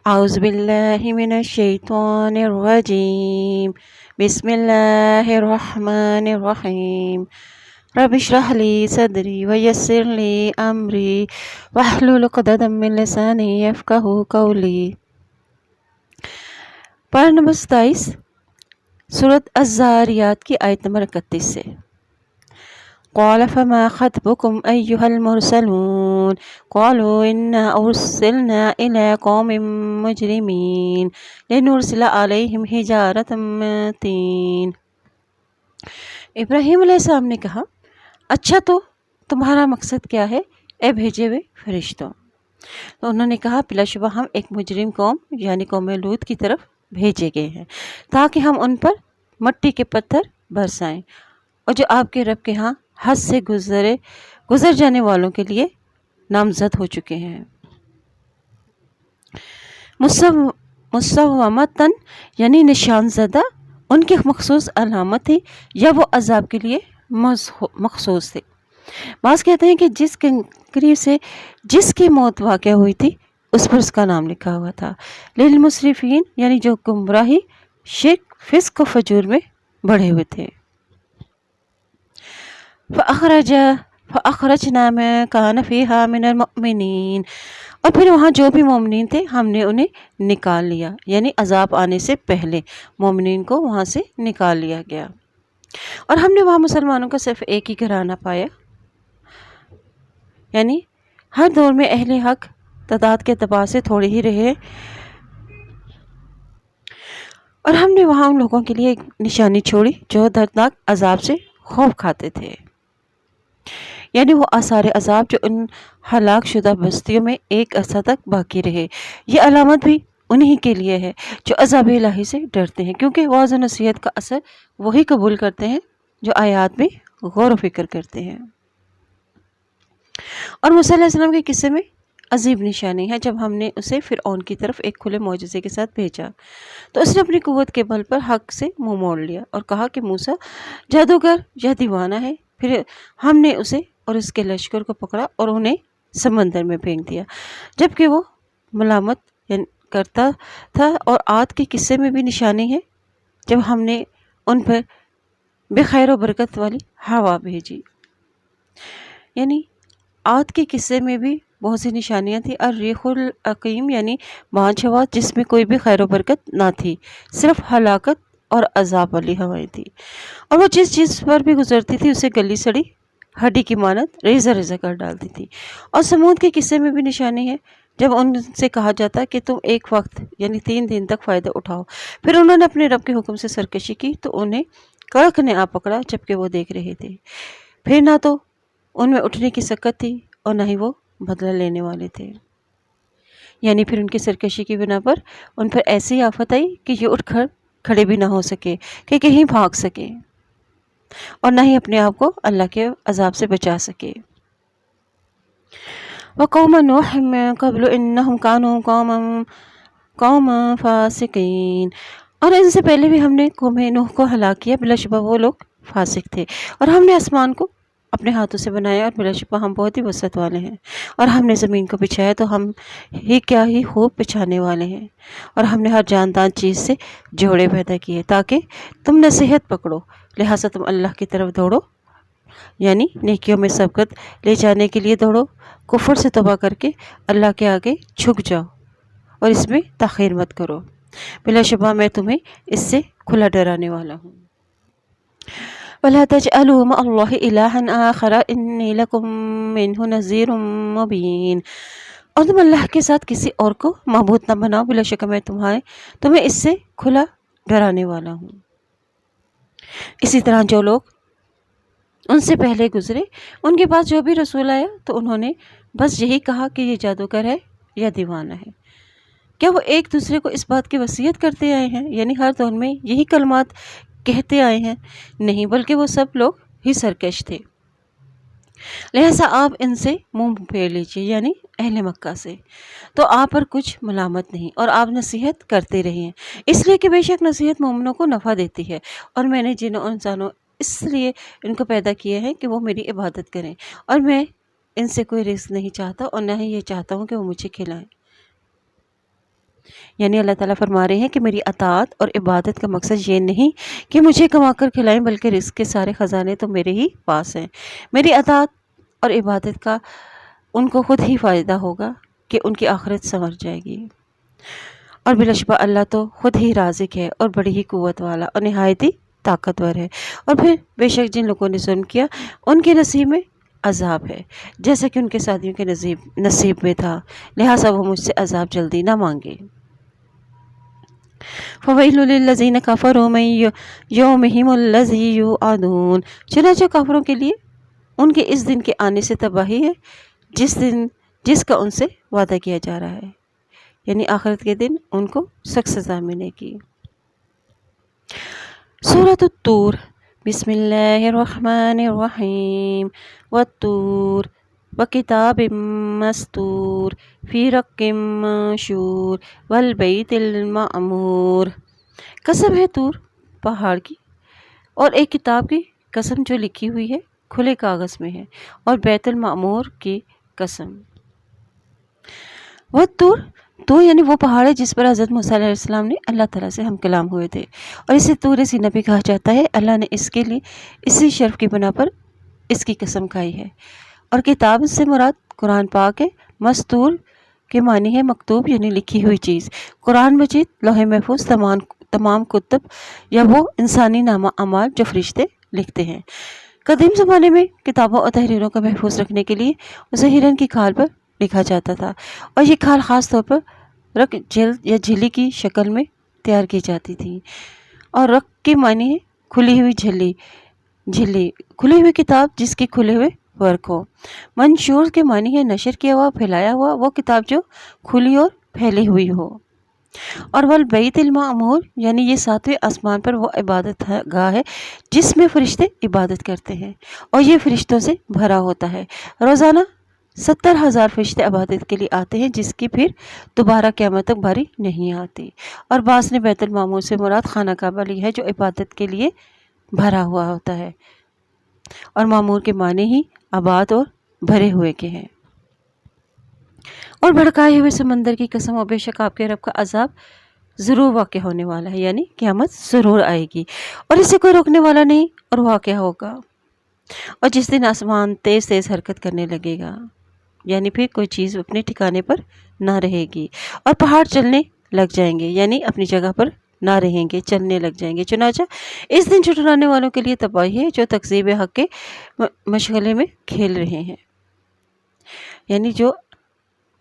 أعوذ بالله من الشيطان الرجيم. بسم الله الرحمن الرحيم. رب اشرح لي صدري ويسر لي أمري واحلل عقدة من لساني يفقهوا قولي. پارہ نمبر 27 سورۃ الذاریات کی آیت نمبر 31 سے. قال فما خطبكم أيها المرسلون قالوا إنا أرسلنا إلى قوم مجرمين لنرسل عليهم حجارة من طين. ابراہیم علیہ السلام نے کہا اچھا تو تمہارا مقصد کیا ہے اے بھیجے ہوئے فرشتوں؟ تو انہوں نے کہا بلا شبہ ہم ایک مجرم قوم یعنی قوم لوط کی طرف بھیجے گئے ہیں تاکہ ہم ان پر مٹی کے پتھر برسائیں اور جو آپ کے رب کے ہاں حد سے گزر جانے والوں کے لیے نامزد ہو چکے ہیں. مسومتاً یعنی نشان زدہ ان کی مخصوص علامت تھی یا وہ عذاب کے لیے مخصوص تھے. بعض کہتے ہیں کہ جس کنکری سے جس کی موت واقع ہوئی تھی اس پر اس کا نام لکھا ہوا تھا. للمسرفین یعنی جو گمراہی شرک فسق و فجور میں بڑھے ہوئے تھے. فأخرجنا ما كان فيها من المؤمنين اور پھر وہاں جو بھی مومنین تھے ہم نے انہیں نکال لیا یعنی عذاب آنے سے پہلے مومنین کو وہاں سے نکال لیا گیا. اور ہم نے وہاں مسلمانوں کا صرف ایک ہی گھرانہ پایا یعنی ہر دور میں اہل حق تعداد کے اعتبار سے تھوڑے ہی رہے اور ہم نے وہاں ان لوگوں کے لیے ایک نشانی چھوڑی جو دردناک عذاب سے خوف کھاتے تھے یعنی وہ آثار عذاب جو ان ہلاک شدہ بستیوں میں ایک عرصہ تک باقی رہے. یہ علامت بھی انہی کے لیے ہے جو عذاب الہی سے ڈرتے ہیں کیونکہ واعظ و نصیحت کا اثر وہی قبول کرتے ہیں جو آیات میں غور و فکر کرتے ہیں. اور موسیٰ علیہ السلام کے قصے میں عجیب نشانی ہے. جب ہم نے اسے فرعون کی طرف ایک کھلے معجزے کے ساتھ بھیجا تو اس نے اپنی قوت کے بل پر حق سے منہ موڑ لیا اور کہا کہ موسیٰ جادوگر یا دیوانہ ہے. پھر ہم نے اسے اور اس کے لشکر کو پکڑا اور انہیں سمندر میں پھینک دیا جبکہ وہ ملامت کرتا تھا. اور عاد کے قصے میں بھی نشانی ہے جب ہم نے ان پر بخیر و برکت والی ہوا بھیجی. یعنی عاد کے قصے میں بھی بہت سی نشانیاں تھیں. الریح العقیم یعنی بانجھ ہوا جس میں کوئی بھی خیر و برکت نہ تھی صرف ہلاکت اور عذاب والی ہوائیں تھیں اور وہ جس چیز پر بھی گزرتی تھی اسے گلی سڑی ہڈی کی مانند ریزہ ریزہ کر ڈالتی تھی. اور سمود کے قصے میں بھی نشانی ہے جب ان سے کہا جاتا کہ تم ایک وقت یعنی 3 دن تک فائدہ اٹھاؤ. پھر انہوں نے اپنے رب کے حکم سے سرکشی کی تو انہیں کڑک نے آ پکڑا جبکہ وہ دیکھ رہے تھے. پھر نہ تو ان میں اٹھنے کی سکت تھی اور نہ ہی وہ بدلہ لینے والے تھے. یعنی پھر ان کی سرکشی کی بنا پر ان پر ایسی آفت آئی کہ یہ اٹھ کر کھڑے بھی نہ ہو سکے کہ کہیں بھاگ سکے اور نہ ہی اپنے آپ کو اللہ کے عذاب سے بچا سکے. وَقَوْمَ نُوحٍ مِّن قَبْلُ إِنَّهُمْ كَانُوا قَوْمًا فَاسِقِينَ اور ان سے پہلے بھی ہم نے قوم نوح کو ہلاک کیا. بلا شبہ وہ لوگ فاسق تھے. اور ہم نے آسمان کو اپنے ہاتھوں سے بنایا اور بلا شبہ ہم بہت ہی وسعت والے ہیں. اور ہم نے زمین کو بچھایا تو ہم ہی کیا ہی خوب بچھانے والے ہیں. اور ہم نے ہر جاندار چیز سے جوڑے پیدا کیے تاکہ تم نصیحت پکڑو. لہٰذا تم اللہ کی طرف دوڑو یعنی نیکیوں میں سبقت لے جانے کے لیے دوڑو. کفر سے توبہ کر کے اللہ کے آگے جھک جاؤ اور اس میں تاخیر مت کرو. بلا شبہ میں تمہیں اس سے کھلا ڈرانے والا ہوں. وَلَا تَجْعَلُوا مَعَ اللَّهِ إِلَٰهًا آخَرَ إِنِّي لَكُم مِّنْهُ نَذِيرٌ مُّبِينٌ اور تم اللہ کے ساتھ کسی اور کو معبود نہ بناؤ. بلا شک میں تمہیں اس سے کھلا ڈرانے والا ہوں. اسی طرح جو لوگ ان سے پہلے گزرے ان کے پاس جو بھی رسول آیا تو انہوں نے بس یہی کہا کہ یہ جادوگر ہے یا دیوانہ ہے. کیا وہ ایک دوسرے کو اس بات کی وصیت کرتے آئے ہیں یعنی ہر دور میں یہی کلمات کہتے آئے ہیں؟ نہیں، بلکہ وہ سب لوگ ہی سرکش تھے. لہٰذا آپ ان سے منہ پھیر لیجیے یعنی اہل مکہ سے تو آپ پر کچھ ملامت نہیں اور آپ نصیحت کرتے رہیے اس لیے کہ بے شک نصیحت مومنوں کو نفع دیتی ہے. اور میں نے جنوں انسانوں اس لیے ان کو پیدا کیا ہے کہ وہ میری عبادت کریں اور میں ان سے کوئی رزق نہیں چاہتا اور نہ ہی یہ چاہتا ہوں کہ وہ مجھے کھلائیں. یعنی اللہ تعالیٰ فرما رہے ہیں کہ میری اطاعت اور عبادت کا مقصد یہ نہیں کہ مجھے کما کر کھلائیں، بلکہ رزق کے سارے خزانے تو میرے ہی پاس ہیں۔ میری اطاعت اور عبادت کا ان کو خود ہی فائدہ ہوگا کہ ان کی آخرت سنور جائے گی، اور بلا شبہ اللہ تو خود ہی رازق ہے اور بڑی ہی قوت والا اور نہایت ہی طاقتور ہے۔ اور پھر بے شک جن لوگوں نے ظلم کیا ان کے نصیب میں عذاب ہے، جیسا کہ ان کے ساتھیوں کے نصیب میں تھا، لہٰذا وہ مجھ سے عذاب جلدی نہ مانگے۔ فَوَيْلٌ لِّلَّذِينَ كَفَرُوا مِن يَوْمِهِمُ الَّذِي يُوعَدُونَ، چنانچہ کافروں کے لیے ان کے اس دن کے آنے سے تباہی ہے جس کا ان سے وعدہ کیا جا رہا ہے، یعنی آخرت کے دن ان کو سخت سزا ملنے کی۔ سورۃ الطور، بسم اللہ الرحمن الرحیم، والطور وکتاب مستور فی رق منشور والبیت المعمور۔ قسم ہے طور پہاڑ کی اور ایک کتاب کی قسم جو لکھی ہوئی ہے کھلے کاغذ میں ہے، اور بیت المعمور کی قسم۔ والطور، تو یعنی وہ پہاڑ ہے جس پر حضرت موسیٰ علیہ السلام نے اللہ تعالیٰ سے ہم کلام ہوئے تھے، اور اسے طور سینا بھی کہا جاتا ہے۔ اللہ نے اس کے لیے اسی شرف کی بنا پر اس کی قسم کھائی ہے۔ اور کتاب سے مراد قرآن پاک ہے۔ مستور کے معنی ہے مکتوب، یعنی لکھی ہوئی چیز۔ قرآن مجید، لوح محفوظ، تمام کتب یا وہ انسانی نامہ اعمال جو فرشتے لکھتے ہیں۔ قدیم زمانے میں کتابوں اور تحریروں کو محفوظ رکھنے کے لیے اسے ہرن کی کھال پر لکھا جاتا تھا، اور یہ کھال خاص طور پر رق، جلد یا جھلی کی شکل میں تیار کی جاتی تھی۔ اور رق کے معنی ہے کھلی ہوئی جھلی، کھلی ہوئی کتاب جس کے کھلے ہوئے ورق ہو۔ منشور کے معنی ہے نشر کیا ہوا، پھیلایا ہوا، وہ کتاب جو کھلی اور پھیلی ہوئی ہو۔ اور والبیت المعمور، یعنی یہ 7ویں آسمان پر وہ عبادت گاہ ہے جس میں فرشتے عبادت کرتے ہیں، اور یہ فرشتوں سے بھرا ہوتا ہے۔ روزانہ 70,000 فرشتے عبادت کے لیے آتے ہیں، جس کی پھر دوبارہ قیامت تک باری نہیں آتی۔ اور بعض نے بیت المعمور سے مراد خانہ کعبہ لی ہے جو عبادت کے لیے بھرا ہوا ہوتا ہے، اور معمور کے معنی ہی آباد اور بھرے ہوئے کے ہیں۔ اور بھڑکائے ہوئے سمندر کی قسم، اور بے شک آپ کے رب کا عذاب ضرور واقع ہونے والا ہے، یعنی قیامت ضرور آئے گی اور اسے کوئی روکنے والا نہیں، اور واقع ہوگا۔ اور جس دن آسمان تیز تیز حرکت کرنے لگے گا، یعنی پھر کوئی چیز اپنے ٹھکانے پر نہ رہے گی، اور پہاڑ چلنے لگ جائیں گے، یعنی اپنی جگہ پر نہ رہیں گے، چلنے لگ جائیں گے۔ چنانچہ اس دن جھٹلانے والوں کے لیے تباہی ہے جو تکذیب حق کے مشغلے میں کھیل رہے ہیں، یعنی جو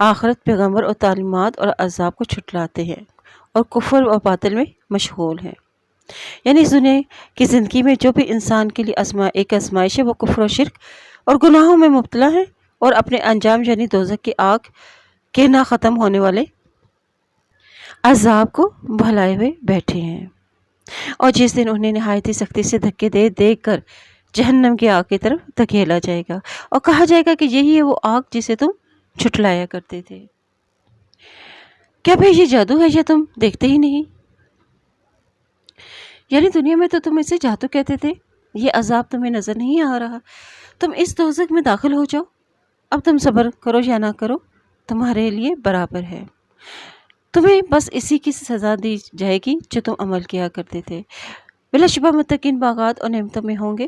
آخرت، پیغمبر اور تعلیمات اور عذاب کو چھٹلاتے ہیں اور کفر اور باطل میں مشغول ہیں۔ یعنی اس دنیا کی زندگی میں جو بھی انسان کے لیے ایک آزمائش ہے، وہ کفر و شرک اور گناہوں میں مبتلا ہے، اور اپنے انجام یعنی دوزخ کی آگ کے نہ ختم ہونے والے عذاب کو بھلائے ہوئے بیٹھے ہیں۔ اور جس دن انہیں نہایت ہی سختی سے دھکے دے دے کر جہنم کی آگ کی طرف دھکیلا جائے گا، اور کہا جائے گا کہ یہی ہے وہ آگ جسے تم چھٹلایا کرتے تھے۔ کیا بھئی یہ جادو ہے یا تم دیکھتے ہی نہیں؟ یعنی دنیا میں تو تم اسے جادو کہتے تھے، یہ عذاب تمہیں نظر نہیں آ رہا؟ تم اس دوزخ میں داخل ہو جاؤ، اب تم صبر کرو یا نہ کرو تمہارے لیے برابر ہے، تمہیں بس اسی کی سزا دی جائے گی جو تم عمل کیا کرتے تھے۔ بلا شبہ متقین باغات اور نعمتوں میں ہوں گے،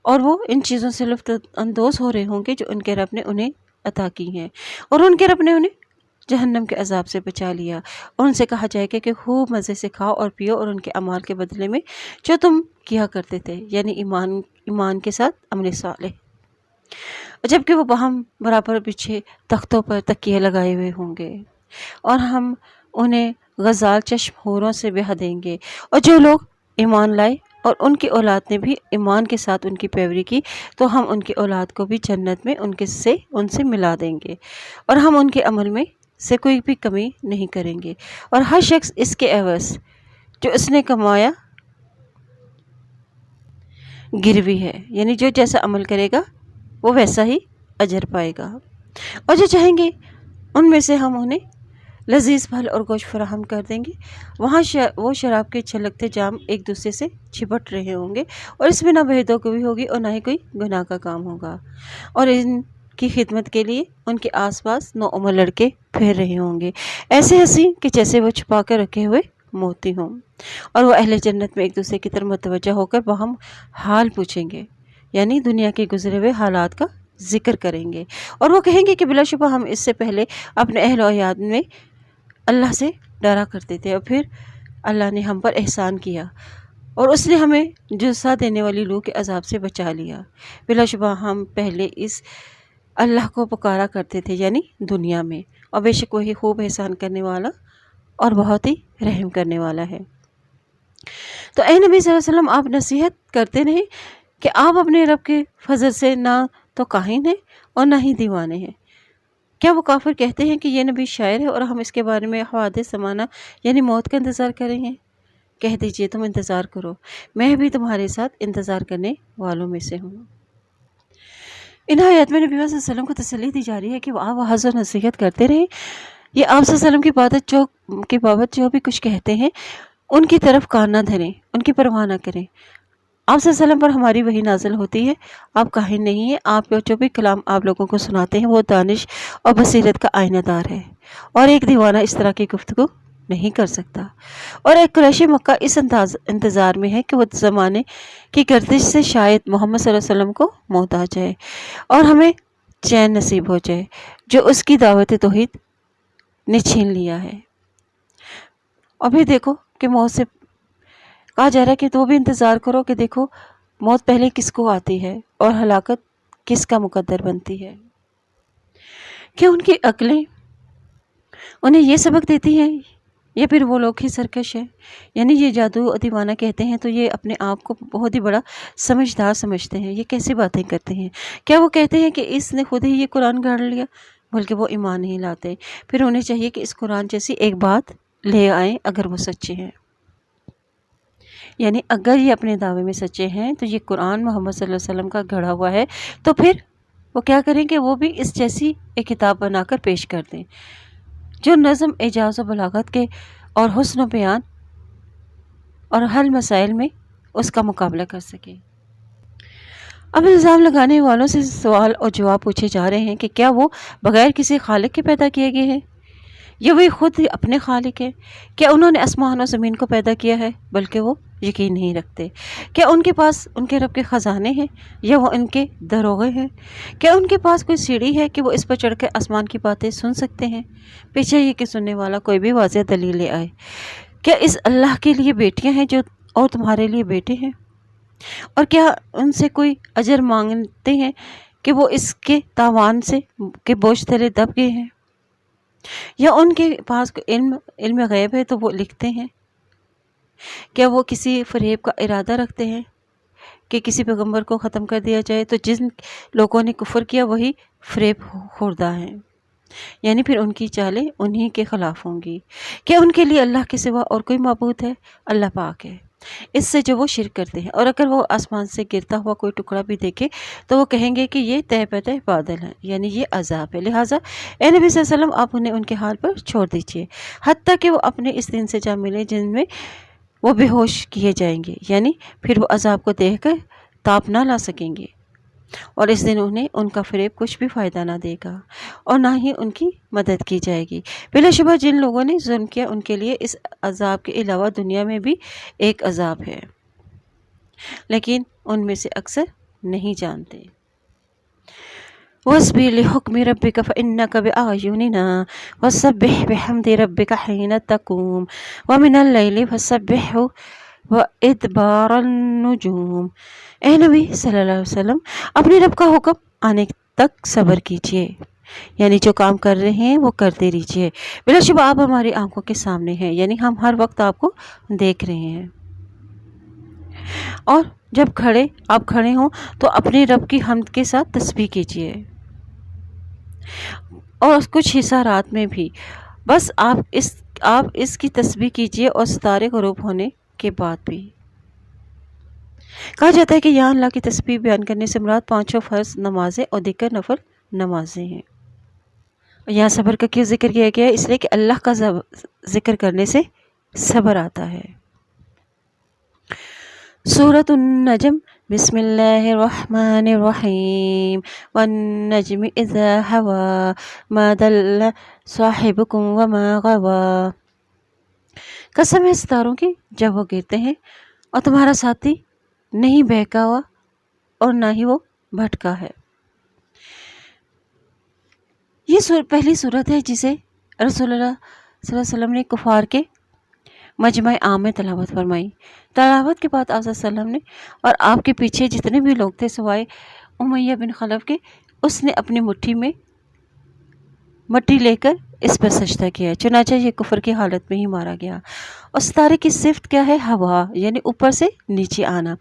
اور وہ ان چیزوں سے لطف اندوز ہو رہے ہوں گے جو ان کے رب نے انہیں عطا کی ہیں، اور ان کے رب نے انہیں جہنم کے عذاب سے بچا لیا، اور ان سے کہا جائے گا کہ خوب مزے سے کھاؤ اور پیو، اور ان کے اعمال کے بدلے میں جو تم کیا کرتے تھے، یعنی ایمان کے ساتھ عمل صالح۔ جبکہ وہ باہم برابر بچھے تختوں پر تکیے لگائے ہوئے ہوں گے، اور ہم انہیں غزال چشم حوروں سے بیاہ دیں گے، اور جو لوگ ایمان لائے اور ان کی اولاد نے بھی ایمان کے ساتھ ان کی پیروی کی، تو ہم ان کی اولاد کو بھی جنت میں ان سے ملا دیں گے، اور ہم ان کے عمل میں سے کوئی بھی کمی نہیں کریں گے، اور ہر شخص اس کے عوض جو اس نے کمایا گروی ہے، یعنی جو جیسا عمل کرے گا وہ ویسا ہی اجر پائے گا۔ اور جو چاہیں گے ان میں سے ہم انہیں لذیذ پھل اور گوشت فراہم کر دیں گے، وہاں وہ شراب کے چھلکتے جام ایک دوسرے سے چھپٹ رہے ہوں گے، اور اس میں نہ بے دخلی ہوگی اور نہ ہی کوئی گناہ کا کام ہوگا، اور ان کی خدمت کے لیے ان کے آس پاس نوعمر لڑکے پھیر رہے ہوں گے، ایسے حسین کہ جیسے وہ چھپا کر رکھے ہوئے موتی ہوں، اور وہ اہل جنت میں ایک دوسرے کی طرف متوجہ ہو کر باہم حال پوچھیں گے، یعنی دنیا کے گزرے ہوئے حالات کا ذکر کریں گے، اور وہ کہیں گے کہ بلا شبہ ہم اس سے پہلے اپنے اہل و عیال میں اللہ سے ڈرا کرتے تھے، اور پھر اللہ نے ہم پر احسان کیا اور اس نے ہمیں جزا دینے والی لو کے عذاب سے بچا لیا۔ بلا شبہ ہم پہلے اس اللہ کو پکارا کرتے تھے، یعنی دنیا میں، اور بے شک وہی خوب احسان کرنے والا اور بہت ہی رحم کرنے والا ہے۔ تو اے نبی صلی اللہ علیہ وسلم، آپ نصیحت کرتے رہیں کہ آپ اپنے رب کے فضل سے نہ تو کاہن ہیں اور نہ ہی دیوانے ہیں۔ کیا وہ کافر کہتے ہیں کہ یہ نبی شاعر ہے اور ہم اس کے بارے میں حوادث زمانہ یعنی موت کا انتظار کر رہے ہیں؟ کہہ دیجئے تم انتظار کرو، میں بھی تمہارے ساتھ انتظار کرنے والوں میں سے ہوں۔ ان آیات میں نبی صلی اللہ علیہ وسلم کو تسلی دی جا رہی ہے کہ وہ آپ وعظ و نصیحت کرتے رہیں، یہ آپ صلی اللہ علیہ وسلم کی بابت جو بھی کچھ کہتے ہیں ان کی طرف کان نہ دھریں، ان کی پرواہ نہ کریں۔ آپ صلی اللہ علیہ وسلم پر ہماری وحی نازل ہوتی ہے، آپ کاہن نہیں ہیں، آپ جو بھی کلام آپ لوگوں کو سناتے ہیں وہ دانش اور بصیرت کا آئینہ دار ہے، اور ایک دیوانہ اس طرح کی گفتگو نہیں کر سکتا۔ اور ایک قریشی مکہ اس انتظار میں ہے کہ وہ زمانے کی گردش سے شاید محمد صلی اللہ علیہ وسلم کو موت آ جائے اور ہمیں چین نصیب ہو جائے جو اس کی دعوت توحید نے چھین لیا ہے۔ اور پھر دیکھو کہ موت سے کہا جا رہا ہے کہ تو بھی انتظار کرو کہ دیکھو موت پہلے کس کو آتی ہے اور ہلاکت کس کا مقدر بنتی ہے۔ کہ ان کی عقلیں انہیں یہ سبق دیتی ہیں یا پھر وہ لوگ ہی سرکش ہیں؟ یعنی یہ جادو دیوانہ کہتے ہیں تو یہ اپنے آپ کو بہت ہی بڑا سمجھدار سمجھتے ہیں، یہ کیسی باتیں کرتے ہیں؟ کیا وہ کہتے ہیں کہ اس نے خود ہی یہ قرآن گھڑ لیا؟ بلکہ وہ ایمان نہیں لاتے، پھر انہیں چاہیے کہ اس قرآن جیسی ایک بات لے آئیں اگر وہ سچے ہیں۔ یعنی اگر یہ اپنے دعوے میں سچے ہیں تو یہ قرآن محمد صلی اللہ علیہ وسلم کا گھڑا ہوا ہے، تو پھر وہ کیا کریں کہ وہ بھی اس جیسی ایک کتاب بنا کر پیش کر دیں جو نظم، اعجاز و بلاغت کے اور حسن و بیان اور حل مسائل میں اس کا مقابلہ کر سکے۔ اب الزام لگانے والوں سے سوال اور جواب پوچھے جا رہے ہیں کہ کیا وہ بغیر کسی خالق کے پیدا کیے گئے ہیں یا وہ خود اپنے خالق ہیں؟ کیا انہوں نے آسمان اور زمین کو پیدا کیا ہے؟ بلکہ وہ یقین نہیں رکھتے۔ کیا ان کے پاس ان کے رب کے خزانے ہیں یا وہ ان کے دروغے ہیں؟ کیا ان کے پاس کوئی سیڑھی ہے کہ وہ اس پر چڑھ کر آسمان کی باتیں سن سکتے ہیں؟ پیچھے یہ کہ سننے والا کوئی بھی واضح دلیل لے آئے۔ کیا اس اللہ کے لیے بیٹیاں ہیں جو اور تمہارے لیے بیٹے ہیں؟ اور کیا ان سے کوئی اجر مانگتے ہیں کہ وہ اس کے تاوان سے کے بوجھ تلے دب گئے ہیں؟ یا ان کے پاس علم غیب ہے تو وہ لکھتے ہیں؟ کیا وہ کسی فریب کا ارادہ رکھتے ہیں کہ کسی پیغمبر کو ختم کر دیا جائے؟ تو جن لوگوں نے کفر کیا وہی فریب خوردہ ہیں، یعنی پھر ان کی چالیں انہی کے خلاف ہوں گی۔ کیا ان کے لیے اللہ کے سوا اور کوئی معبود ہے؟ اللہ پاک ہے اس سے جو وہ شرک کرتے ہیں۔ اور اگر وہ آسمان سے گرتا ہوا کوئی ٹکڑا بھی دیکھے تو وہ کہیں گے کہ یہ تہ پہ تہ بادل ہیں، یعنی یہ عذاب ہے، لہٰذا اے نبی صلی اللہ علیہ وسلم آپ انہیں ان کے حال پر چھوڑ دیجئے حتیٰ کہ وہ اپنے اس دن سے جا ملے جن میں وہ بے ہوش کیے جائیں گے، یعنی پھر وہ عذاب کو دیکھ کر تاپ نہ لا سکیں گے، اور اس دن انہیں ان کا فریب کچھ بھی فائدہ نہ دے گا اور نہ ہی ان کی مدد کی جائے گی۔ بلا شبہ جن لوگوں نے ظلم کیا ان کے لیے اس عذاب کے علاوہ دنیا میں بھی ایک عذاب ہے، لیکن ان میں سے اکثر نہیں جانتے۔ وَاصْبِرْ لِحُكْمِ رَبِّكَ فَإِنَّكَ بِأَعْيُنِنَا وَسَبِّحْ بِحَمْدِ رَبِّكَ حِينَ تَقُومُ وَمِنَ اللَّيْلِ فَسَبِّحْهُ وَإِدْبَارَ النُّجُومِ۔ اے نبی صلی اللہ علیہ وسلم اپنے رب کا حکم آنے تک صبر کیجئے، یعنی جو کام کر رہے ہیں وہ کرتے رہیے، بلا شبہ آپ ہماری آنکھوں کے سامنے ہیں، یعنی ہم ہر وقت آپ کو دیکھ رہے ہیں۔ اور جب آپ کھڑے ہوں تو اپنے رب کی حمد کے ساتھ تسبیح کیجئے، اور کچھ حصہ رات میں بھی بس آپ اس کی تسبیح کیجئے، اور ستارے غروب ہونے کے بعد بھی۔ کہا جاتا ہے کہ یہاں اللہ کی تسبیح بیان کرنے سے مراد 5 فرض نمازیں اور دیگر نفل نمازیں ہیں۔ یہاں صبر کا کیوں ذکر کیا گیا ہے؟ اس لیے کہ اللہ کا ذکر کرنے سے صبر آتا ہے۔ سورۃ النجم بسم اللہ الرحمن الرحیم والنجم اذا ہوا ما دل صاحبکم وما غوا۔ قسم ہے ستاروں کی جب وہ گرتے ہیں اور تمہارا ساتھی نہیں بہکا ہوا اور نہ ہی وہ بھٹکا ہے۔ یہ پہلی صورت ہے جسے رسول اللہ صلی اللہ علیہ وسلم نے کفار کے مجمع عام میں تلاوت فرمائی۔ تلاوت کے بعد آپ صلی اللہ علیہ وسلم نے اور آپ کے پیچھے جتنے بھی لوگ تھے سوائے امیہ بن خلف کے، اس نے اپنی مٹھی میں مٹی لے کر اس پر سجدہ کیا، چنانچہ یہ کفر کی حالت میں ہی مارا گیا۔ اور ستارے کی صفت کیا ہے؟ ہوا، یعنی اوپر سے نیچے آنا۔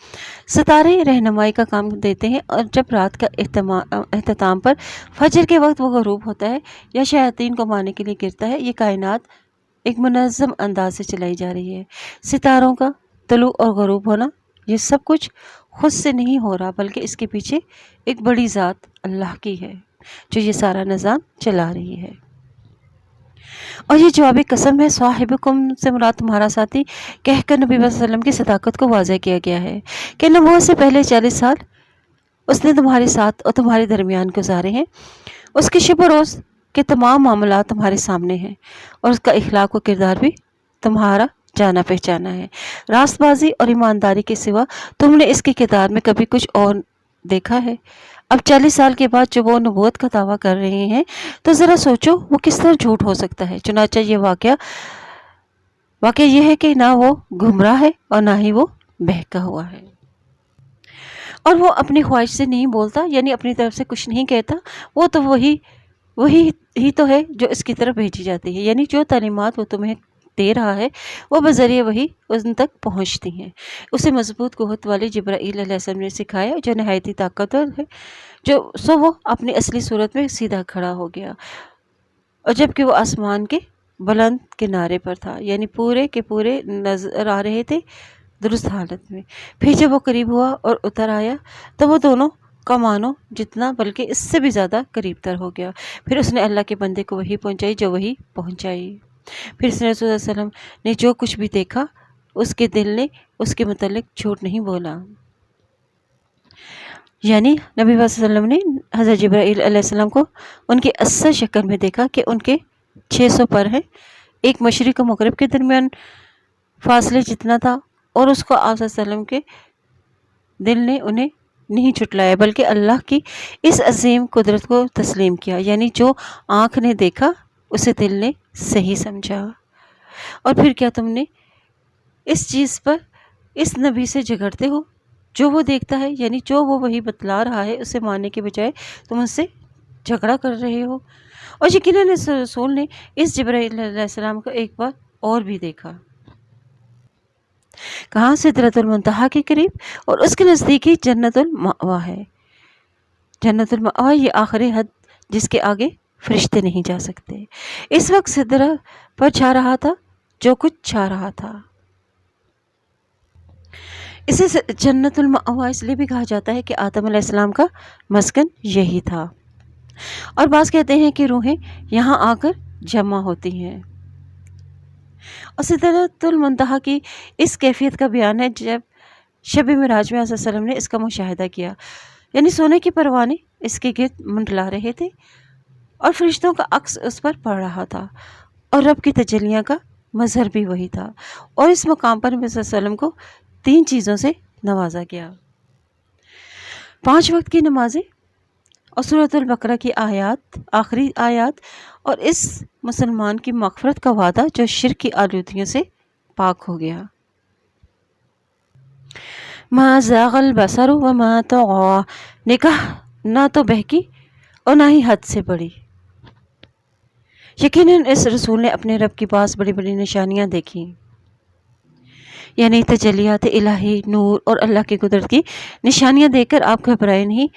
ستارے رہنمائی کا کام دیتے ہیں، اور جب رات کا اختتام پر فجر کے وقت وہ غروب ہوتا ہے یا شیاطین کو مارنے کے لیے گرتا ہے، یہ کائنات ایک منظم انداز سے چلائی جا رہی ہے۔ ستاروں کا طلوع اور غروب ہونا، یہ سب کچھ خود سے نہیں ہو رہا، بلکہ اس کے پیچھے ایک بڑی ذات اللہ کی ہے جو یہ سارا نظام چلا رہی ہے۔ اور یہ جواب قسم ہے، صاحبکم سے مراد تمہارا ساتھی کہہ کر نبی صلی اللہ علیہ وسلم کی صداقت کو واضح کیا گیا ہے کہ نبوت سے پہلے 40 سال اس نے تمہارے ساتھ اور تمہارے درمیان گزارے ہیں۔ اس کے شب و روز کے تمام معاملات تمہارے سامنے ہیں، اور اس کا اخلاق و کردار بھی تمہارا جانا پہچانا ہے۔ راست بازی اور ایمانداری کے سوا تم نے اس کے کردار میں کبھی کچھ اور دیکھا ہے؟ اب 40 سال کے بعد جو وہ نبوت کا دعویٰ کر رہے ہیں تو ذرا سوچو وہ کس طرح جھوٹ ہو سکتا ہے۔ چنانچہ یہ واقعہ یہ ہے کہ نہ وہ گمراہ ہے اور نہ ہی وہ بہکا ہوا ہے، اور وہ اپنی خواہش سے نہیں بولتا، یعنی اپنی طرف سے کچھ نہیں کہتا۔ وہ تو وہی ہی تو ہے جو اس کی طرف بھیجی جاتی ہے، یعنی جو تعلیمات وہ تمہیں دے رہا ہے وہ بذریعہ وہی ان تک پہنچتی ہیں۔ اسے مضبوط قوت والے جبرائیل علیہ السلام نے سکھایا جو نہایت طاقتور ہے، وہ اپنی اصلی صورت میں سیدھا کھڑا ہو گیا، اور جبکہ وہ آسمان کے بلند کنارے پر تھا، یعنی پورے کے پورے نظر آ رہے تھے درست حالت میں۔ پھر جب وہ قریب ہوا اور اتر آیا تو وہ دونوں کا مانو جتنا بلکہ اس سے بھی زیادہ قریب تر ہو گیا۔ پھر اس نے اللہ کے بندے کو وحی پہنچائی جو وحی پہنچائی۔ پھر اس نے رسول اللہ صلی اللہ علیہ وسلم نے جو کچھ بھی دیکھا اس کے دل نے اس کے متعلق جھوٹ نہیں بولا، یعنی نبی صلی اللہ علیہ وسلم نے حضرت جبرائیل علیہ السلام کو ان کی اصل شکل میں دیکھا کہ ان کے 600 پر ہیں، ایک مشرق و مغرب کے درمیان فاصلے جتنا تھا، اور اس کو آپ صلی اللہ علیہ وسلم کے دل نے انہیں نہیں چھٹلایا بلکہ اللہ کی اس عظیم قدرت کو تسلیم کیا، یعنی جو آنکھ نے دیکھا اسے دل نے صحیح سمجھا۔ اور پھر کیا تم نے اس چیز پر اس نبی سے جھگڑتے ہو جو وہ دیکھتا ہے، یعنی جو وہ وہی بتلا رہا ہے اسے ماننے کے بجائے تم اس سے جھگڑا کر رہے ہو؟ اور یقیناً اس رسول نے اس جبرائیل علیہ السلام کو ایک بار اور بھی دیکھا، کہاں؟ سدرۃ المنتہا کے قریب، اور اس کے نزدیک ہی جنت المأوا ہے۔ جنت المأوا یہ آخری حد جس کے آگے فرشتے نہیں جا سکتے۔ اس وقت سدرہ پر چھا رہا تھا جو کچھ چھا رہا تھا۔ اسے جنت المأوا اس لیے بھی کہا جاتا ہے کہ آدم علیہ السلام کا مسکن یہی تھا، اور بعض کہتے ہیں کہ روحیں یہاں آ کر جمع ہوتی ہیں۔ اور سدرۃ المنتہا کی اس کیفیت کا بیان ہے جب شب معراج میں حضرت صلی اللہ علیہ وسلم نے اس کا مشاہدہ کیا، یعنی سونے کے پروانے اس کے گرد منڈلا رہے تھے اور فرشتوں کا عکس اس پر پڑ رہا تھا، اور رب کی تجلیاں کا مظہر بھی وہی تھا۔ اور اس مقام پر نبی صلی اللہ علیہ وسلم کو 3 چیزوں سے نوازا گیا: 5 وقت کی نمازیں، اور سورۃ البقرہ کی آیات، آخری آیات، اور اس مسلمان کی مغفرت کا وعدہ جو شرک کی آلودگیوں سے پاک ہو گیا۔ ما زاغ البصر وما طغى، نگاہ نہ تو بہکی اور نہ ہی حد سے بڑی۔ یقیناً اس رسول نے اپنے رب کے پاس بڑی بڑی نشانیاں دیکھیں، یعنی تجلیات الہی، نور اور اللہ کی قدرت کی نشانیاں دیکھ کر آپ گھبرائے نہیں۔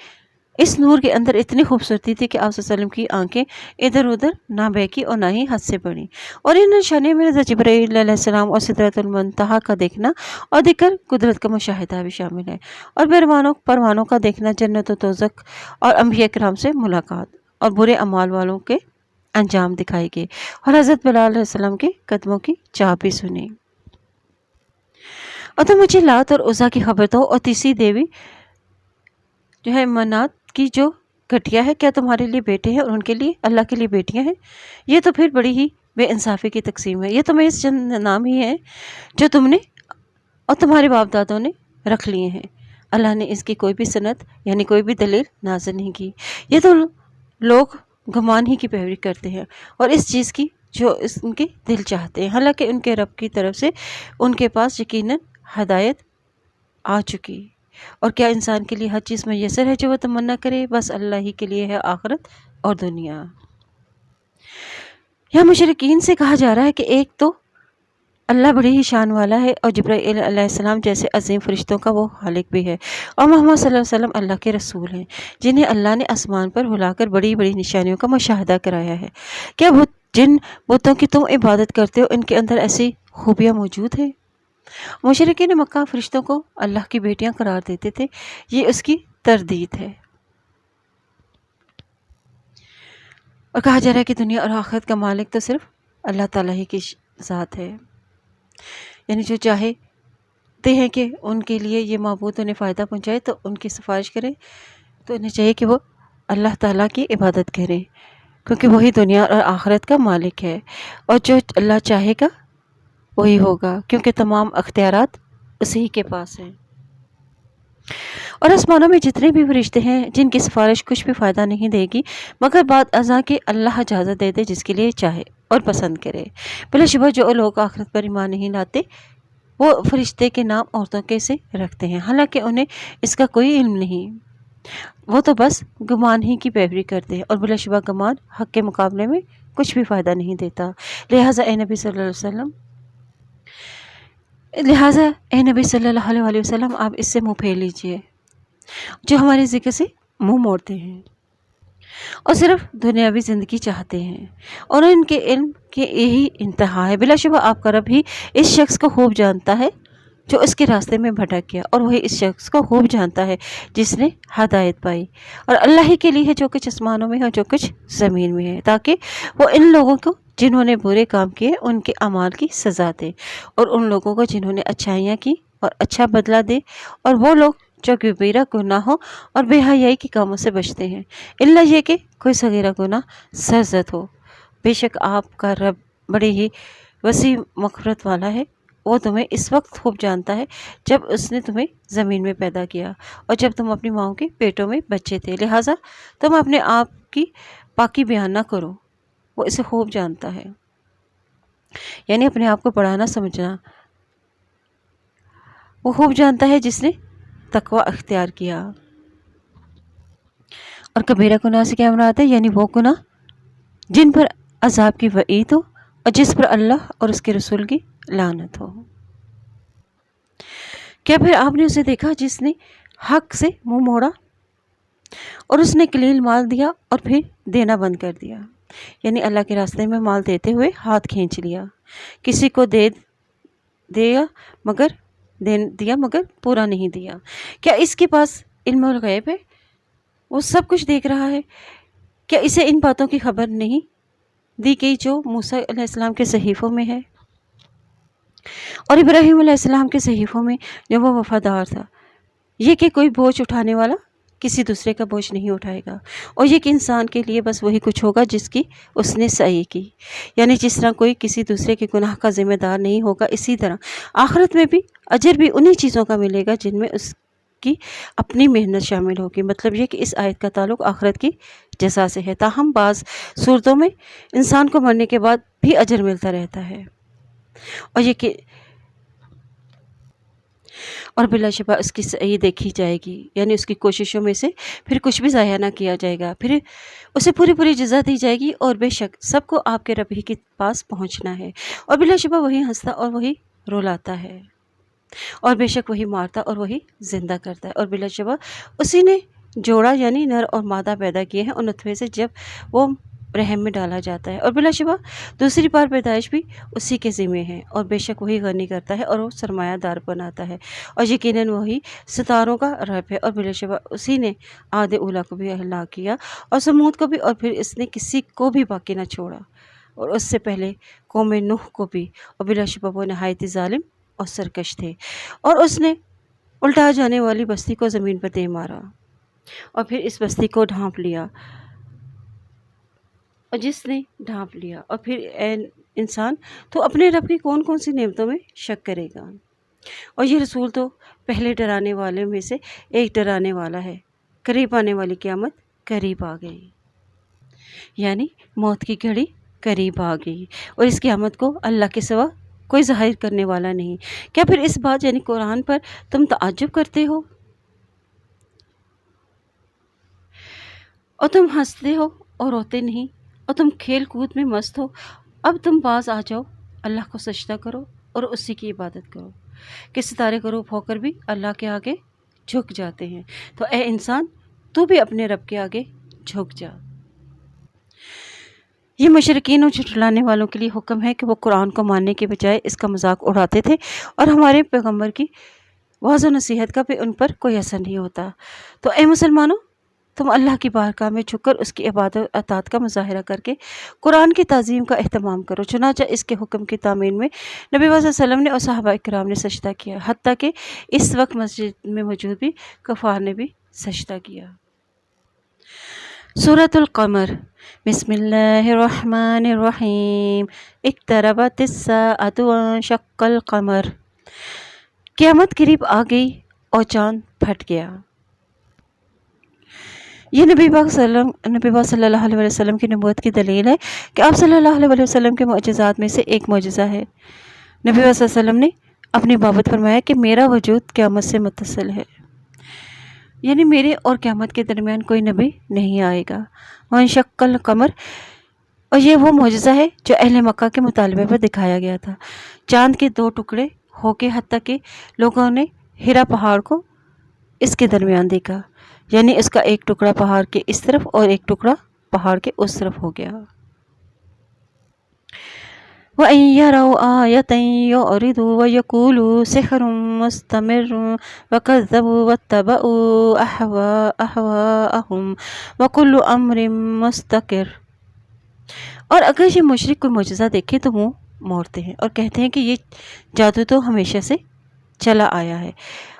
اس نور کے اندر اتنی خوبصورتی تھی کہ آپ صلی اللہ علیہ وسلم کی آنکھیں ادھر ادھر نہ بہکی اور نہ ہی حد سے بڑھی۔ اور ان نشانیوں میں حضرت جبرائیل علیہ السلام اور سدرۃ المنتہا کا دیکھنا اور دیکھ کر قدرت کا مشاہدہ بھی شامل ہے، اور پروانوں کا دیکھنا، جنت و دوزخ اور انبیاء کرام سے ملاقات، اور برے اعمال والوں کے انجام دکھائے گئے، اور حضرت بلال علیہ السلام کے قدموں کی چاپ بھی سنی۔ اور تم مجھے لات اور عزا کی خبر دو، اور تیسری دیوی جو ہے منات کی جو گھٹیا ہے، کیا تمہارے لیے بیٹے ہیں اور ان کے لیے اللہ کے لیے بیٹیاں ہیں؟ یہ تو پھر بڑی ہی بے انصافی کی تقسیم ہے۔ یہ تو محض چند نام ہی ہیں جو تم نے اور تمہارے باپ دادوں نے رکھ لیے ہیں، اللہ نے اس کی کوئی بھی سند یعنی کوئی بھی دلیل نازل نہیں کی۔ یہ تو لوگ گمان ہی کی پیروی کرتے ہیں اور اس چیز کی جو ان کے دل چاہتے ہیں، حالانکہ ان کے رب کی طرف سے ان کے پاس یقیناً ہدایت آ چکی۔ اور کیا انسان کے لیے ہر چیز میسر ہے جو وہ تمنا کرے؟ بس اللہ ہی کے لیے ہے آخرت اور دنیا۔ یہاں مشرکین سے کہا جا رہا ہے کہ ایک تو اللہ بڑی ہی شان والا ہے اور جبرائیل علیہ السلام جیسے عظیم فرشتوں کا وہ خالق بھی ہے، اور محمد صلی اللہ علیہ وسلم اللہ کے رسول ہیں جنہیں اللہ نے آسمان پر بلا کر بڑی بڑی نشانیوں کا مشاہدہ کرایا ہے۔ کیا جن بتوں کی تم عبادت کرتے ہو ان کے اندر ایسی خوبیاں موجود ہیں؟ مشرکین مکہ فرشتوں کو اللہ کی بیٹیاں قرار دیتے تھے، یہ اس کی تردید ہے۔ اور کہا جا رہا ہے کہ دنیا اور آخرت کا مالک تو صرف اللہ تعالیٰ ہی کی ذات ہے، یعنی جو چاہتے ہیں کہ ان کے لیے یہ معبود انہیں فائدہ پہنچائے تو ان کی سفارش کریں، تو انہیں چاہیے کہ وہ اللہ تعالیٰ کی عبادت کریں، کیونکہ وہی دنیا اور آخرت کا مالک ہے، اور جو اللہ چاہے گا وہی ہوگا، کیونکہ تمام اختیارات اسی کے پاس ہیں۔ اور آسمانوں میں جتنے بھی فرشتے ہیں جن کی سفارش کچھ بھی فائدہ نہیں دے گی مگر بعد ازاں کہ اللہ اجازت دے دے جس کے لیے چاہے اور پسند کرے۔ بلا شبہ جو لوگ آخرت پر ایمان نہیں لاتے وہ فرشتے کے نام عورتوں کے سے رکھتے ہیں، حالانکہ انہیں اس کا کوئی علم نہیں، وہ تو بس گمان ہی کی پیروی کرتے ہیں، اور بلا شبہ گمان حق کے مقابلے میں کچھ بھی فائدہ نہیں دیتا۔ لہٰذا اے نبی صلی اللہ علیہ وسلم آپ اس سے منہ پھیر لیجئے جو ہمارے ذکر سے منہ موڑتے ہیں اور صرف دنیاوی زندگی چاہتے ہیں، اور ان کے علم کی یہی انتہا ہے۔ بلا شبہ آپ کا رب ہی اس شخص کو خوب جانتا ہے جو اس کے راستے میں بھٹک گیا، اور وہی اس شخص کو خوب جانتا ہے جس نے ہدایت پائی، اور اللہ ہی کے لیے ہے جو کچھ آسمانوں میں ہے اور جو کچھ زمین میں ہے، تاکہ وہ ان لوگوں کو جنہوں نے برے کام کیے ان کے اعمال کی سزا دے، اور ان لوگوں کو جنہوں نے اچھائیاں کی اور اچھا بدلہ دے، اور وہ لوگ جو کبیرہ گناہوں اور بے حیائی کے کاموں سے بچتے ہیں، الا یہ کہ کوئی صغیرہ گناہ سرزد ہو۔ بے شک آپ کا رب بڑی ہی وسیع مغفرت والا ہے، وہ تمہیں اس وقت خوب جانتا ہے جب اس نے تمہیں زمین میں پیدا کیا اور جب تم اپنی ماؤں کے پیٹوں میں بچے تھے، لہٰذا تم اپنے آپ کی پاکی بیان نہ کرو، وہ اسے خوب جانتا ہے۔ یعنی اپنے آپ کو بڑا نہ سمجھنا، وہ خوب جانتا ہے جس نے تقوی اختیار کیا۔ اور کبیرہ گناہ سے کیا مراد ہے؟ یعنی وہ گناہ جن پر عذاب کی وعید ہو اور جس پر اللہ اور اس کے رسول کی لعنت ہو۔ کیا پھر آپ نے اسے دیکھا جس نے حق سے منہ موڑا اور اس نے قلیل مال دیا اور پھر دینا بند کر دیا، یعنی اللہ کے راستے میں مال دیتے ہوئے ہاتھ کھینچ لیا، کسی کو دیا مگر پورا نہیں دیا۔ کیا اس کے پاس علم الغیب ہے؟ وہ سب کچھ دیکھ رہا ہے۔ کیا اسے ان باتوں کی خبر نہیں دی گئی جو موسیٰ علیہ السلام کے صحیفوں میں ہے اور ابراہیم علیہ السلام کے صحیفوں میں جو وہ وفادار تھا، یہ کہ کوئی بوجھ اٹھانے والا کسی دوسرے کا بوجھ نہیں اٹھائے گا، اور یہ کہ انسان کے لیے بس وہی کچھ ہوگا جس کی اس نے سعی کی، یعنی جس طرح کوئی کسی دوسرے کے گناہ کا ذمہ دار نہیں ہوگا، اسی طرح آخرت میں بھی اجر بھی انہی چیزوں کا ملے گا جن میں اس کی اپنی محنت شامل ہوگی۔ مطلب یہ کہ اس آیت کا تعلق آخرت کی جزا سے ہے، تاہم بعض صورتوں میں انسان کو مرنے کے بعد بھی اجر ملتا رہتا ہے، اور یہ کہ اور بلا شبہ اس کی سعی دیکھی جائے گی، یعنی اس کی کوششوں میں سے پھر کچھ بھی ضائع نہ کیا جائے گا، پھر اسے پوری جزا دی جائے گی، اور بے شک سب کو آپ کے رب ہی کے پاس پہنچنا ہے، اور بلا شبہ وہی ہنستا اور وہی رلاتا ہے، اور بے شک وہی مارتا اور وہی زندہ کرتا ہے، اور بلا شبہ اسی نے جوڑا یعنی نر اور مادہ پیدا کیے ہیں ان نطفے سے جب وہ رحم میں ڈالا جاتا ہے، اور بلا شبہ دوسری بار پیدائش بھی اسی کے ذمہ ہے، اور بے شک وہی غنی کرتا ہے اور وہ سرمایہ دار بناتا ہے، اور یقیناً وہی ستاروں کا رب ہے، اور بلا شبہ اسی نے عاد اولیٰ کو بھی ہلاک کیا اور سمود کو بھی، اور پھر اس نے کسی کو بھی باقی نہ چھوڑا، اور اس سے پہلے قوم نوح کو بھی، اور بلا شبہ وہ نہایت ظالم اور سرکش تھے، اور اس نے الٹا جانے والی بستی کو زمین پر دے مارا، اور پھر اس بستی کو ڈھانپ لیا، اور جس نے ڈھانپ لیا، اور پھر اے انسان تو اپنے رب کی کون کون سی نعمتوں میں شک کرے گا؟ اور یہ رسول تو پہلے ڈرانے والے میں سے ایک ڈرانے والا ہے، قریب آنے والی قیامت قریب آ گئی، یعنی موت کی گھڑی قریب آ گئی، اور اس قیامت کو اللہ کے سوا کوئی ظاہر کرنے والا نہیں۔ کیا پھر اس بات یعنی قرآن پر تم تعجب کرتے ہو، اور تم ہنستے ہو اور روتے نہیں، اور تم کھیل کود میں مست ہو؟ اب تم باز آ جاؤ، اللہ کو سجدہ کرو اور اسی کی عبادت کرو، کہ ستارے غروب ہو کر بھی اللہ کے آگے جھک جاتے ہیں، تو اے انسان تو بھی اپنے رب کے آگے جھک جا۔ یہ مشرکین اور جھٹلانے والوں کے لیے حکم ہے کہ وہ قرآن کو ماننے کے بجائے اس کا مذاق اڑاتے تھے، اور ہمارے پیغمبر کی واضح و نصیحت کا بھی ان پر کوئی اثر نہیں ہوتا۔ تو اے مسلمانوں، تم اللہ کی بارگاہ میں جھک کر اس کی عبادت و اطاعت کا مظاہرہ کر کے قرآن کی تعظیم کا اہتمام کرو۔ چنانچہ اس کے حکم کی تعمیل میں نبی صلی اللہ علیہ وسلم نے اور صحابہ کرام نے سجدہ کیا، حتیٰ کہ اس وقت مسجد میں موجود بھی کفار نے بھی سجدہ کیا۔ سورۃ القمر۔ بسم اللہ الرحمن الرحیم۔ اقتربت الساعۃ وانشق القمر۔ قیامت قریب آ گئی اور چاند پھٹ گیا۔ یہ نبی پاک صلی اللہ علیہ وسلم کی نبوت کی دلیل ہے کہ آپ صلی اللہ علیہ وسلم کے معجزات میں سے ایک معجزہ ہے۔ نبی صلی اللہ علیہ وسلم نے اپنی بابت فرمایا کہ میرا وجود قیامت سے متصل ہے، یعنی میرے اور قیامت کے درمیان کوئی نبی نہیں آئے گا۔ وانشق القمر، اور یہ وہ معجزہ ہے جو اہل مکہ کے مطالبے پر دکھایا گیا تھا۔ چاند کے دو ٹکڑے ہو کے حتیٰ کہ لوگوں نے ہیرا پہاڑ کو اس کے درمیان دیکھا، یعنی اس کا ایک ٹکڑا پہاڑ کے اس طرف اور ایک ٹکڑا پہاڑ کے اس طرف ہو گیا۔ وَإِن يَرَوْا آيَةً يُعْرِضُوا وَيَقُولُوا سِحْرٌ مُسْتَمِرٌّ وَكَذَّبُوا وَاتَّبَعُوا أَهْوَاءَهُمْ وَكُلُّ أَمْرٍ مُسْتَقِرٌّ۔ اور اگر یہ مشرک کوئی معجزہ دیکھے تو منہ موڑتے ہیں اور کہتے ہیں کہ یہ جادو تو ہمیشہ سے چلا آیا ہے،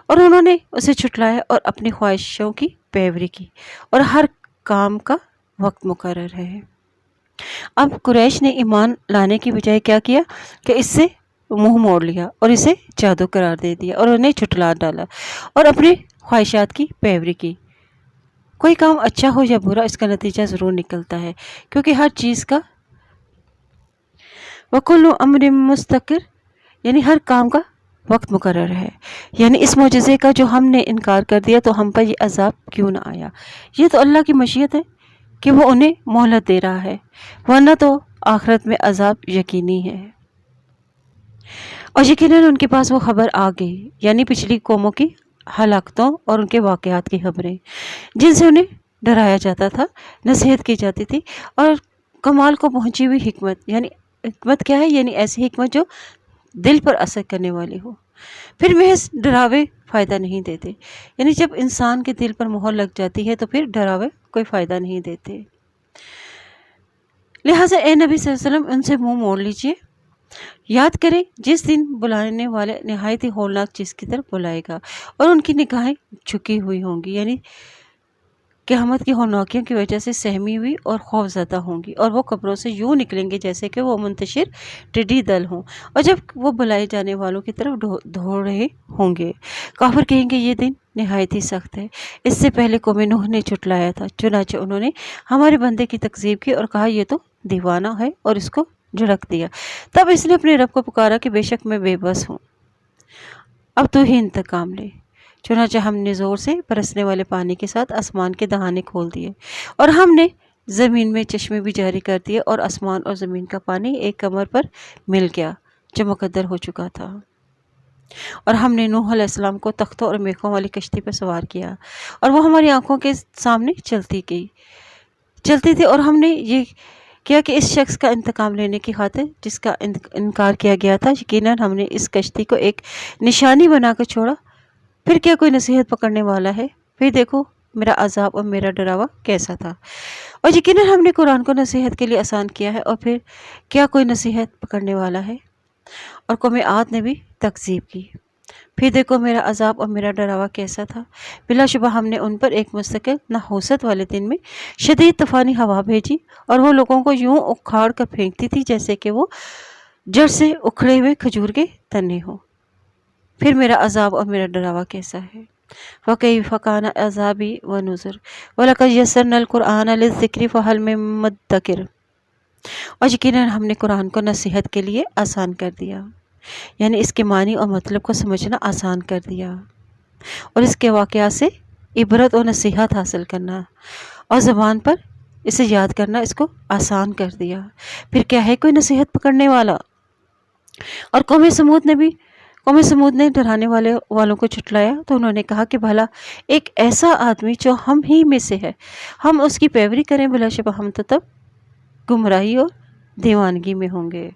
اور انہوں نے اسے چھٹلایا اور اپنی خواہشوں کی پیروی کی، اور ہر کام کا وقت مقرر ہے۔ اب قریش نے ایمان لانے کی بجائے کیا کیا کہ اس سے منہ موڑ لیا اور اسے جادو قرار دے دیا، اور انہیں چھٹلا ڈالا اور اپنی خواہشات کی پیروی کی۔ کوئی کام اچھا ہو یا برا، اس کا نتیجہ ضرور نکلتا ہے، کیونکہ ہر چیز کا وَكُلُّ أَمْرٍ مُسْتَقِرٌ، یعنی ہر کام کا وقت مقرر ہے۔ یعنی اس معجزے کا جو ہم نے انکار کر دیا تو ہم پر یہ عذاب کیوں نہ آیا؟ یہ تو اللہ کی مشیت ہے کہ وہ انہیں مہلت دے رہا ہے، ورنہ تو آخرت میں عذاب یقینی ہے۔ اور یقیناً ان کے پاس وہ خبر آ گئی، یعنی پچھلی قوموں کی ہلاکتوں اور ان کے واقعات کی خبریں، جن سے انہیں ڈرایا جاتا تھا، نصیحت کی جاتی تھی، اور کمال کو پہنچی ہوئی حکمت۔ یعنی حکمت کیا ہے؟ یعنی ایسی حکمت جو دل پر اثر کرنے والی ہو۔ پھر محض ڈراوے فائدہ نہیں دیتے، یعنی جب انسان کے دل پر مہر لگ جاتی ہے تو پھر ڈراوے کوئی فائدہ نہیں دیتے۔ لہٰذا اے نبی صلی اللہ علیہ وسلم، ان سے منہ موڑ لیجئے۔ یاد کریں جس دن بلانے والے نہایت ہی ہولناک چیز کی طرف بلائے گا، اور ان کی نگاہیں جھکی ہوئی ہوں گی، یعنی قیامت کی ہولناکیوں کی وجہ سے سہمی ہوئی اور خوف زدہ ہوں گی، اور وہ قبروں سے یوں نکلیں گے جیسے کہ وہ منتشر ٹڈی دل ہوں، اور جب وہ بلائے جانے والوں کی طرف دوڑ رہے ہوں گے۔ کافر کہیں گے یہ دن نہایت ہی سخت ہے، اس سے پہلے قوم نوح نے جھٹلایا تھا، چنانچہ انہوں نے ہمارے بندے کی تکذیب کی اور کہا یہ تو دیوانہ ہے، اور اس کو جھڑک دیا۔ تب اس نے اپنے رب کو پکارا کہ بے شک میں بے بس ہوں، اب تو ہی انتقام لے۔ چنانچہ ہم نے زور سے برسنے والے پانی کے ساتھ آسمان کے دہانے کھول دیے، اور ہم نے زمین میں چشمے بھی جاری کر دیے، اور آسمان اور زمین کا پانی ایک کمر پر مل گیا جو مقدر ہو چکا تھا۔ اور ہم نے نوح علیہ السلام کو تختوں اور میخوں والی کشتی پر سوار کیا، اور وہ ہماری آنکھوں کے سامنے چلتی تھی، اور ہم نے یہ کیا کہ اس شخص کا انتقام لینے کی خاطر جس کا انکار کیا گیا تھا، یقیناً ہم نے اس کشتی کو ایک نشانی بنا کر چھوڑا۔ پھر کیا کوئی نصیحت پکڑنے والا ہے؟ پھر دیکھو میرا عذاب اور میرا ڈراوا کیسا تھا۔ اور یقیناً ہم نے قرآن کو نصیحت کے لیے آسان کیا ہے، اور پھر کیا کوئی نصیحت پکڑنے والا ہے؟ اور قوم عاد نے بھی تکذیب کی۔ پھر دیکھو میرا عذاب اور میرا ڈراوا کیسا تھا۔ بلا شبہ ہم نے ان پر ایک مستقل نحوست والے دن میں شدید طوفانی ہوا بھیجی اور وہ لوگوں کو یوں اکھاڑ کر پھینکتی تھی جیسے کہ وہ جڑ سے اکھڑے ہوئے کھجور کے تنے ہوں۔ پھر میرا عذاب اور میرا ڈراوا کیسا ہے۔ وَكَيْفَ كَانَ عَذَابِي وَنُذُرِ وَلَقَدْ يَسَّرْنَا الْقُرْآنَ لِلذِّكْرِ فَهَلْ مِن مُّدَّكِرٍ۔ اور یقیناً ہم نے قرآن کو نصیحت کے لیے آسان کر دیا، یعنی اس کے معنی اور مطلب کو سمجھنا آسان کر دیا، اور اس کے واقعات سے عبرت اور نصیحت حاصل کرنا اور زبان پر اسے یاد کرنا اس کو آسان کر دیا۔ پھر کیا ہے کوئی نصیحت پکڑنے والا؟ اور قوم سمود نے ڈرانے والوں کو جھٹلایا تو انہوں نے کہا کہ بھلا ایک ایسا آدمی جو ہم ہی میں سے ہے، ہم اس کی پیروی کریں، بلا شبہ ہم تو تب گمراہی اور دیوانگی میں ہوں گے۔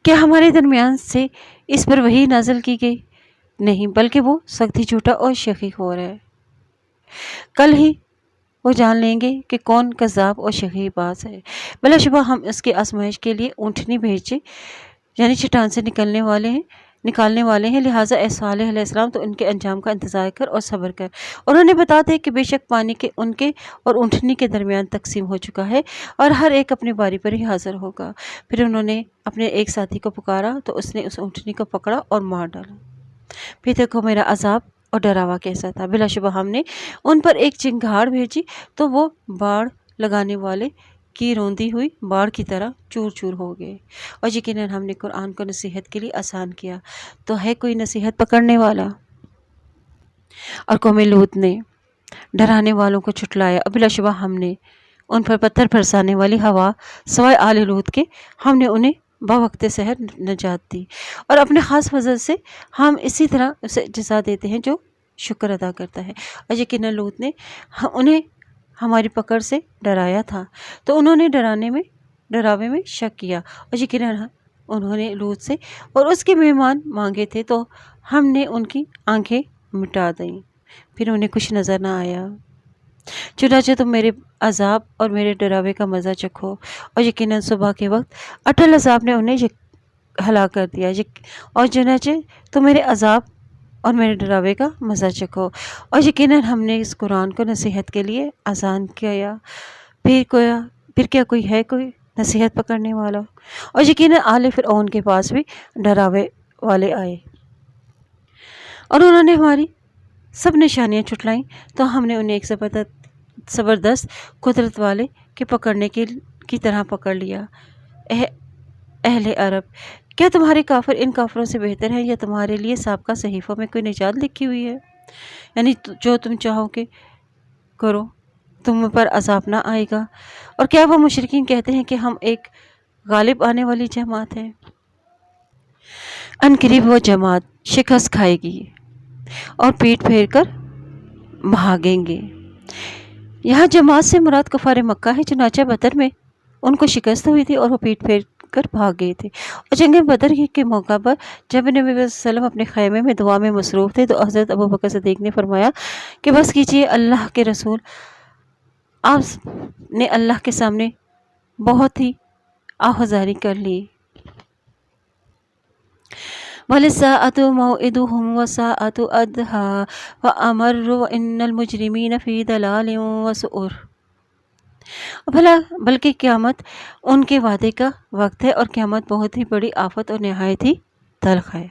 کیا ہمارے درمیان سے اس پر وحی نازل کی گئی؟ نہیں، بلکہ وہ سخت ہی جھوٹا اور شقیق ہو رہا ہے۔ کل ہی وہ جان لیں گے کہ کون کذاب اور شقیق باز ہے۔ بلا شبہ ہم اس کی آزمائش کے لیے اونٹنی بھیجے، یعنی چٹان سے نکالنے والے ہیں، لہٰذا اے صالح علیہ السلام تو ان کے انجام کا انتظار کر اور صبر کر۔ اور انہیں بتا دے کہ بے شک پانی کے ان کے اور اونٹنی کے درمیان تقسیم ہو چکا ہے اور ہر ایک اپنی باری پر ہی حاضر ہوگا۔ پھر انہوں نے اپنے ایک ساتھی کو پکارا تو اس نے اس اونٹنی کو پکڑا اور مار ڈالا۔ پھر دیکھو میرا عذاب اور ڈراوا کیسا تھا۔ بلا شبہ ہم نے ان پر ایک چنگھاڑ بھیجی تو وہ باڑ لگانے والے کی روندی ہوئی باڑ کی طرح چور چور ہو گئے۔ اور یقیناً ہم نے قرآن کو نصیحت کے لیے آسان کیا، تو ہے کوئی نصیحت پکڑنے والا؟ اور قوم لوط نے ڈرانے والوں کو چھٹلایا، اور بلا شبہ ہم نے ان پر پتھر برسانے والی ہوا سوائے آل لوط کے ہم نے انہیں بوقت سحر نجات دی، اور اپنے خاص فضل سے ہم اسی طرح اسے جزا دیتے ہیں جو شکر ادا کرتا ہے۔ اور یقیناً لوط نے انہیں ہماری پکڑ سے ڈرایا تھا تو انہوں نے ڈراوے میں شک کیا، اور یقیناً انہوں نے لوط سے اور اس کے مہمان مانگے تھے تو ہم نے ان کی آنکھیں مٹا دیں، پھر انہیں کچھ نظر نہ آیا۔ چنانچہ تم میرے عذاب اور میرے ڈراوے کا مزہ چکھو، اور یقیناً صبح کے وقت اٹل عذاب نے انہیں ہلاک کر دیا، اور چنانچہ تم میرے عذاب اور میرے ڈراوے کا مزہ چکھو، اور یقیناً ہم نے اس قرآن کو نصیحت کے لیے آسان کیا۔ پھر کیا کوئی نصیحت پکڑنے والا؟ اور یقیناً آل فرعون کے پاس بھی ڈراوے والے آئے، اور انہوں نے ہماری سب نشانیاں چھٹلائیں تو ہم نے انہیں ایک زبردست قدرت والے کے پکڑنے کی طرح پکڑ لیا۔ اہل عرب، کیا تمہارے کافر ان کافروں سے بہتر ہیں، یا تمہارے لیے سابقہ صحیفوں میں کوئی نجات لکھی ہوئی ہے؟ یعنی جو تم چاہو کہ کرو، تم پر عذاب نہ آئے گا۔ اور کیا وہ مشرکین کہتے ہیں کہ ہم ایک غالب آنے والی جماعت ہیں؟ ان قریب وہ جماعت شکست کھائے گی اور پیٹ پھیر کر بھاگیں گے۔ یہاں جماعت سے مراد کفار مکہ ہے، چنانچہ بدر میں ان کو شکست ہوئی تھی اور وہ پیٹ پھیر کر بھاگ گئے تھے۔ اور جنگ بدر کے موقع پر جب نبی صلی اللہ علیہ وسلم اپنے خیمے میں دعا میں مصروف تھے تو حضرت ابوبکر صدیق نے فرمایا کہ بس کیجیے، اللہ کے رسول آپ نے اللہ کے سامنے بہت ہی آہذاری کر لی۔ وَلِلسَّاعَةُ مَوْعِدُهُمْ وَالسَّاعَةُ أَدْهَىٰ وَأَمَرُّ وَإِنَّ الْمُجْرِمِينَ فِي ضَلَالٍ وَسُعُرٍ۔ بلکہ قیامت ان کے وعدے کا وقت ہے، اور قیامت بہت ہی بڑی آفت اور نہایت ہی تلخ ہے۔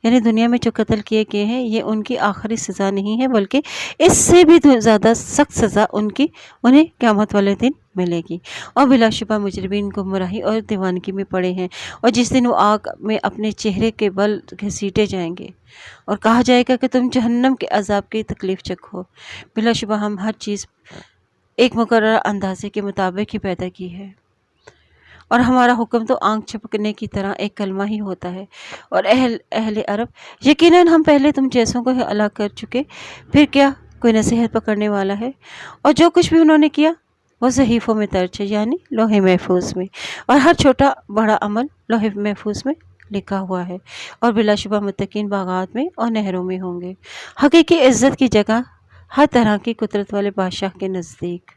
یعنی دنیا میں جو قتل کیے گئے ہیں یہ ان کی آخری سزا نہیں ہے، بلکہ اس سے بھی زیادہ سخت سزا انہیں قیامت والے دن ملے گی۔ اور بلا شبہ مجرمین گمراہی اور دیوانگی میں پڑے ہیں، اور جس دن وہ آگ میں اپنے چہرے کے بل گھسیٹے جائیں گے اور کہا جائے گا کہ تم جہنم کے عذاب کی تکلیف چکھو۔ بلا شبہ ہم ہر چیز ایک مقررہ اندازے کے مطابق ہی پیدا کی ہے، اور ہمارا حکم تو آنکھ چھپکنے کی طرح ایک کلمہ ہی ہوتا ہے۔ اور اہل عرب، یقیناً ہم پہلے تم جیسوں کو ہی ہلاک کر چکے، پھر کیا کوئی نصیحت پکڑنے والا ہے؟ اور جو کچھ بھی انہوں نے کیا وہ صحیفوں میں درج ہے، یعنی لوح محفوظ میں، اور ہر چھوٹا بڑا عمل لوح محفوظ میں لکھا ہوا ہے۔ اور بلا شبہ متقین باغات میں اور نہروں میں ہوں گے، حقیقی عزت کی جگہ ہر طرح کی قدرت والے بادشاہ کے نزدیک۔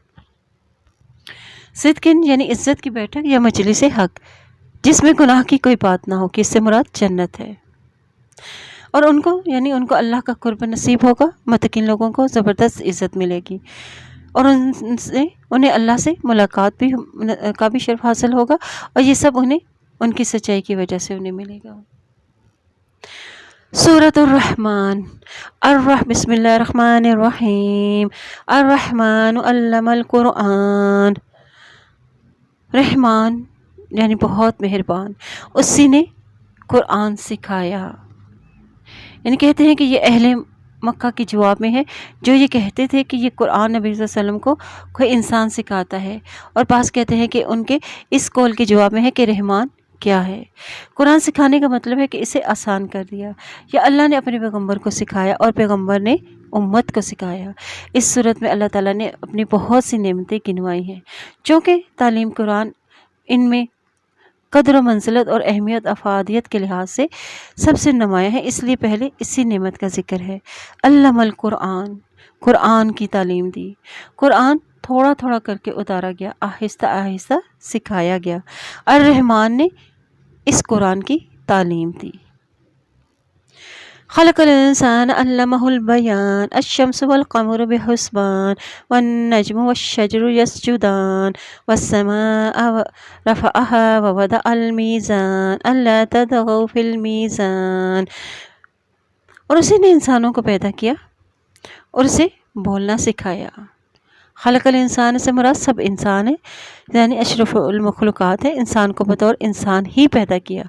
صدقن یعنی عزت کی بیٹھک یا مجلس حق، جس میں گناہ کی کوئی بات نہ ہو، کہ اس سے مراد جنت ہے۔ اور ان کو یعنی ان کو اللہ کا قرب نصیب ہوگا، متقین لوگوں کو زبردست عزت ملے گی، اور انہیں اللہ سے ملاقات کا بھی شرف حاصل ہوگا، اور یہ سب انہیں ان کی سچائی کی وجہ سے انہیں ملے گا۔ سورۃ الرحمن۔ بسم اللہ الرحمن الرحیم۔ الرحمن علم القرآن۔ رحمان یعنی بہت مہربان، اسی نے قرآن سکھایا۔ یعنی کہتے ہیں کہ یہ اہل مکہ کے جواب میں ہے، جو یہ کہتے تھے کہ یہ قرآن نبی صلی اللہ علیہ وسلم کو کوئی انسان سکھاتا ہے، اور بعض کہتے ہیں کہ ان کے اس قول کے جواب میں ہے کہ رحمان کیا ہے۔ قرآن سکھانے کا مطلب ہے کہ اسے آسان کر دیا، یا اللہ نے اپنے پیغمبر کو سکھایا اور پیغمبر نے امت کو سکھایا۔ اس صورت میں اللہ تعالیٰ نے اپنی بہت سی نعمتیں گنوائی ہیں، چونکہ تعلیم قرآن ان میں قدر و منزلت اور اہمیت افادیت کے لحاظ سے سب سے نمایاں ہے، اس لیے پہلے اسی نعمت کا ذکر ہے۔ علم القرآن، قرآن کی تعلیم دی، قرآن تھوڑا تھوڑا کر کے اتارا گیا، آہستہ آہستہ سکھایا گیا۔ الرحمن نے اس قرآن کی تعلیم دی۔ خلق الانسان علمہ البیان، الشمس والقمر بحسبان، والنجم والشجر يسجدان، والسماء رفعها ووضع الميزان الا تطغوا في الميزان۔ اور اسی نے انسانوں کو پیدا کیا اور اسے بولنا سکھایا۔ خلق الانسان سے مراد سب انسان ہے، یعنی اشرف المخلوقات ہے، انسان کو بطور انسان ہی پیدا کیا۔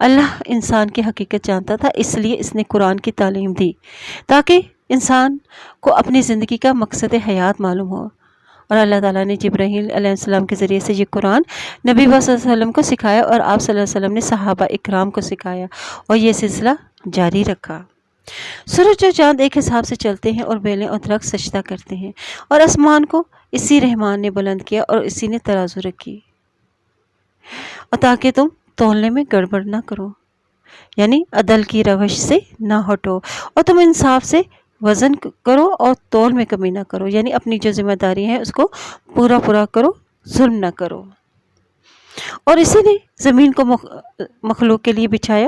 اللہ انسان کی حقیقت جانتا تھا، اس لیے اس نے قرآن کی تعلیم دی تاکہ انسان کو اپنی زندگی کا مقصد حیات معلوم ہو، اور اللہ تعالیٰ نے جبرائیل علیہ السلام کے ذریعے سے یہ قرآن نبی صلی اللہ علیہ وسلم کو سکھایا، اور آپ صلی اللہ علیہ وسلم نے صحابہ اکرام کو سکھایا، اور یہ سلسلہ جاری رکھا۔ سورج اور چاند ایک حساب سے چلتے ہیں، اور بیلیں اور درخت سجدہ کرتے ہیں، اور آسمان کو اسی رحمان نے بلند کیا اور اسی نے ترازو رکھی، اور تاکہ تم تولنے میں گڑبڑ نہ کرو، یعنی عدل کی روش سے نہ ہٹو، اور تم انصاف سے وزن کرو اور تول میں کمی نہ کرو، یعنی اپنی جو ذمہ داری ہے اس کو پورا کرو، ظلم نہ کرو۔ اور اسی نے زمین کو مخلوق کے لیے بچھایا،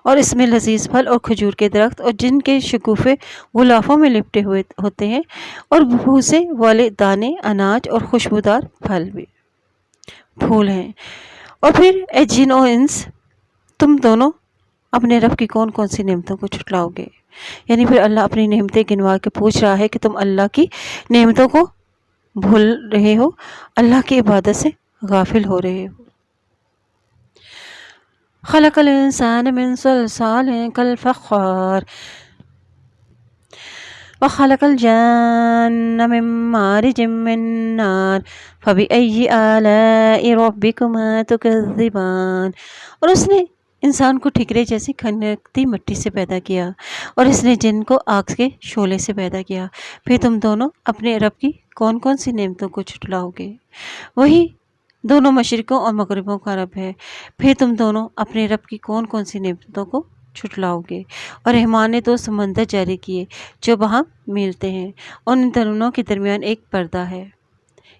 اور اس میں لذیذ پھل اور کھجور کے درخت، اور جن کے شکوفے غلافوں میں لپٹے ہوئے ہوتے ہیں، اور بھوسے والے دانے، اناج اور خوشبودار پھول ہیں۔ اور پھر اے جن و انس، تم دونوں اپنے رب کی کون کون سی نعمتوں کو جھٹلاؤ گے؟ یعنی پھر اللہ اپنی نعمتیں گنوا کے پوچھ رہا ہے کہ تم اللہ کی نعمتوں کو بھول رہے ہو، اللہ کی عبادت سے غافل ہو رہے ہو۔ خلق الانسان من صلصال کالفخار، وخلق الجان من مارج من نار، فبأي آلاء ربكما تكذبان۔ اور اس نے انسان کو ٹھیکرے جیسی کھنکتی مٹی سے پیدا کیا، اور اس نے جن کو آگ کے شعلے سے پیدا کیا، پھر تم دونوں اپنے رب کی کون کون سی نعمتوں کو جھٹلاؤ گے؟ وہی دونوں مشرقوں اور مغربوں کا رب ہے، پھر تم دونوں اپنے رب کی کون کون سی نعمتوں کو جھٹلاؤ گے؟ اور رحمان نے 2 سمندر جاری کیے جو وہاں ملتے ہیں، اور ان دونوں کے درمیان ایک پردہ ہے،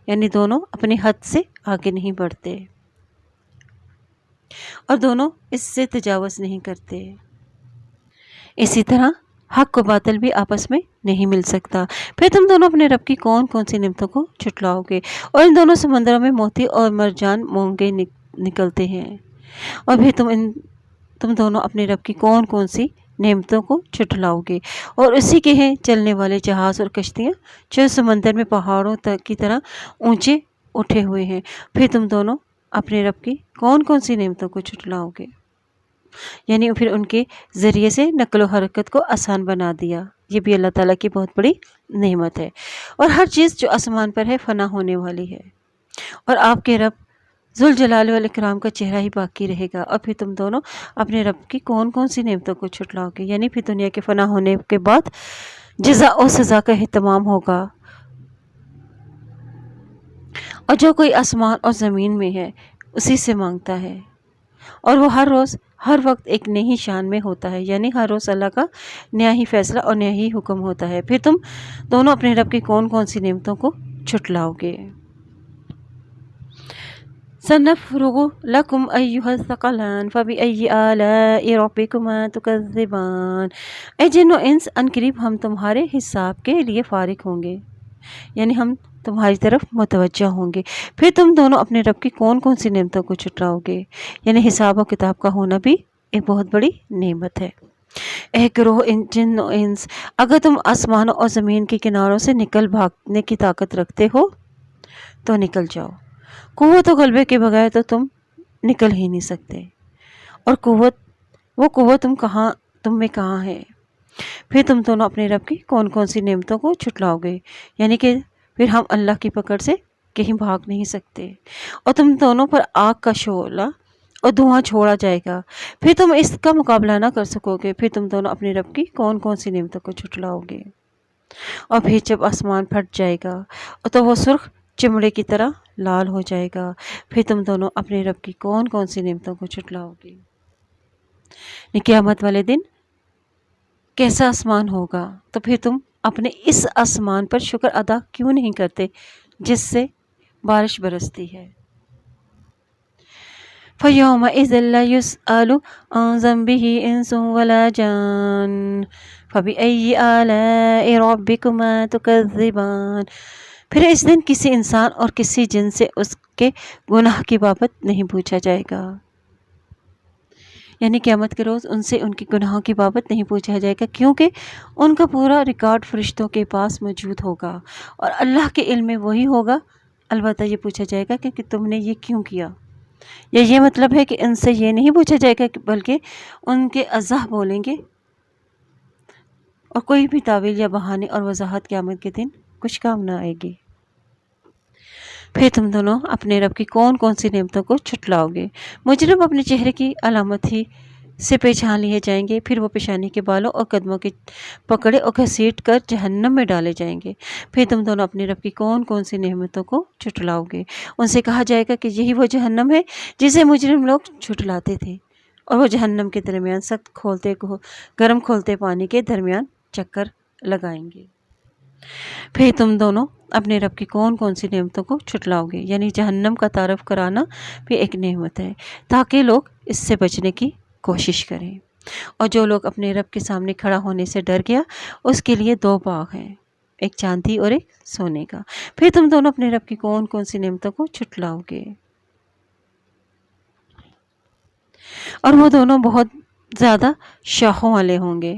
یعنی دونوں اپنی حد سے آگے نہیں بڑھتے، اور دونوں اس سے تجاوز نہیں کرتے۔ اسی طرح حق و باطل بھی آپس میں نہیں مل سکتا۔ پھر تم دونوں اپنے رب کی کون کون سی نعمتوں کو جھٹلاؤ گے؟ اور ان دونوں سمندروں میں موتی اور مرجان مونگے نکلتے ہیں، اور پھر تم دونوں اپنے رب کی کون کون سی نعمتوں کو جھٹلاؤ گے؟ اور اسی کے ہیں چلنے والے جہاز اور کشتیاں جو سمندر میں پہاڑوں کی طرح اونچے اٹھے ہوئے ہیں، پھر تم دونوں اپنے رب کی کون کون سی نعمتوں کو جھٹلاؤ گے؟ یعنی پھر ان کے ذریعے سے نقل و حرکت کو آسان بنا دیا۔ یہ بھی اللہ تعالیٰ کی بہت بڑی نعمت ہے۔ اور ہر چیز جو آسمان پر ہے فنا ہونے والی ہے، اور آپ کے رب ذوالجلال والاکرام کا چہرہ ہی باقی رہے گا۔ اور پھر تم دونوں اپنے رب کی کون کون سی نعمتوں کو جھٹلاؤ گے؟ یعنی پھر دنیا کے فنا ہونے کے بعد جزا و سزا کا اہتمام ہوگا، اور جو کوئی آسمان اور زمین میں ہے اسی سے مانگتا ہے، اور وہ ہر روز ہر وقت ایک نئی شان میں ہوتا ہے، یعنی ہر روز اللہ کا نیا ہی فیصلہ اور نیا ہی حکم ہوتا ہے۔ پھر تم دونوں اپنے رب کی کون کون سی نعمتوں کو جھٹلاؤ گے؟ سنفرغ لکم ایھا الثقلان فبأی آلاء ربکما تکذبان۔ اے جن و انس، ان قریب ہم تمہارے حساب کے لیے فارغ ہوں گے، یعنی ہم تمہاری طرف متوجہ ہوں گے، پھر تم دونوں اپنے رب کی کون کون سی نعمتوں کو چھٹلاؤ گے۔ یعنی حساب و کتاب کا ہونا بھی ایک بہت بڑی نعمت ہے۔ اے گروہ جن و انس، اگر تم آسمانوں اور زمین کے کناروں سے نکل بھاگنے کی طاقت رکھتے ہو تو نکل جاؤ۔ قوت و غلبے کے بغیر تو تم نکل ہی نہیں سکتے، اور وہ قوت تم میں کہاں ہے۔ پھر تم دونوں اپنے رب کی کون کون سی نعمتوں کو چھٹلاؤ گے، یعنی کہ پھر ہم اللہ کی پکڑ سے کہیں بھاگ نہیں سکتے، اور تم دونوں پر آگ کا شعلہ اور دھواں چھوڑا جائے گا، پھر تم اس کا مقابلہ نہ کر سکو گے۔ پھر تم دونوں اپنے رب کی کون کون سی نعمتوں کو چھٹلاؤ گے، اور پھر جب آسمان پھٹ جائے گا تو وہ سرخ چمڑے کی طرح لال ہو جائے گا، پھر تم دونوں اپنے رب کی کون کون سی نعمتوں کو چھٹلاؤ گے۔ قیامت والے دن کیسا آسمان ہوگا، تو پھر تم اپنے اس آسمان پر شکر ادا کیوں نہیں کرتے جس سے بارش برستی ہے۔ فَيَوْمَئِذٍ لَا يُسْأَلُ عَنْ ذَنبِهِ إِنسٌ وَلَا جَانٌ فَبِأَيِّ آلَاءِ رَبِّكُمَا تُكَذِّبَانِ۔ پھر اس دن کسی انسان اور کسی جن سے اس کے گناہ کی بابت نہیں پوچھا جائے گا، یعنی قیامت کے روز ان سے ان کے گناہوں کی بابت نہیں پوچھا جائے گا، کیونکہ ان کا پورا ریکارڈ فرشتوں کے پاس موجود ہوگا، اور اللہ کے علم میں وہی ہوگا۔ البتہ یہ پوچھا جائے گا کہ تم نے یہ کیوں کیا، یا یہ مطلب ہے کہ ان سے یہ نہیں پوچھا جائے گا بلکہ ان کے اعضاء بولیں گے، اور کوئی بھی تعویل یا بہانے اور وضاحت قیامت کے دن کچھ کام نہ آئے گی۔ پھر تم دونوں اپنے رب کی کون کون سی نعمتوں کو چھٹلاؤ گے۔ مجرم اپنے چہرے کی علامت ہی سے پہچان لیے جائیں گے، پھر وہ پیشانی کے بالوں اور قدموں کے پکڑے اور گھسیٹ کر جہنم میں ڈالے جائیں گے۔ پھر تم دونوں اپنے رب کی کون کون سی نعمتوں کو چھٹلاؤ گے۔ ان سے کہا جائے گا کہ یہی وہ جہنم ہے جسے مجرم لوگ چھٹلاتے تھے، اور وہ جہنم کے درمیان سخت گرم کھولتے پانی کے درمیان چکر لگائیں گے۔ پھر تم دونوں اپنے رب کی کون کون سی نعمتوں کو چھٹلاؤ گے، یعنی جہنم کا تعارف کرانا بھی ایک نعمت ہے، تاکہ لوگ اس سے بچنے کی کوشش کریں۔ اور جو لوگ اپنے رب کے سامنے کھڑا ہونے سے ڈر گیا، اس کے لیے 2 باغ ہیں، ایک چاندی اور ایک سونے کا۔ پھر تم دونوں اپنے رب کی کون کون سی نعمتوں کو چھٹلاؤ گے، اور وہ دونوں بہت زیادہ شاخوں والے ہوں گے،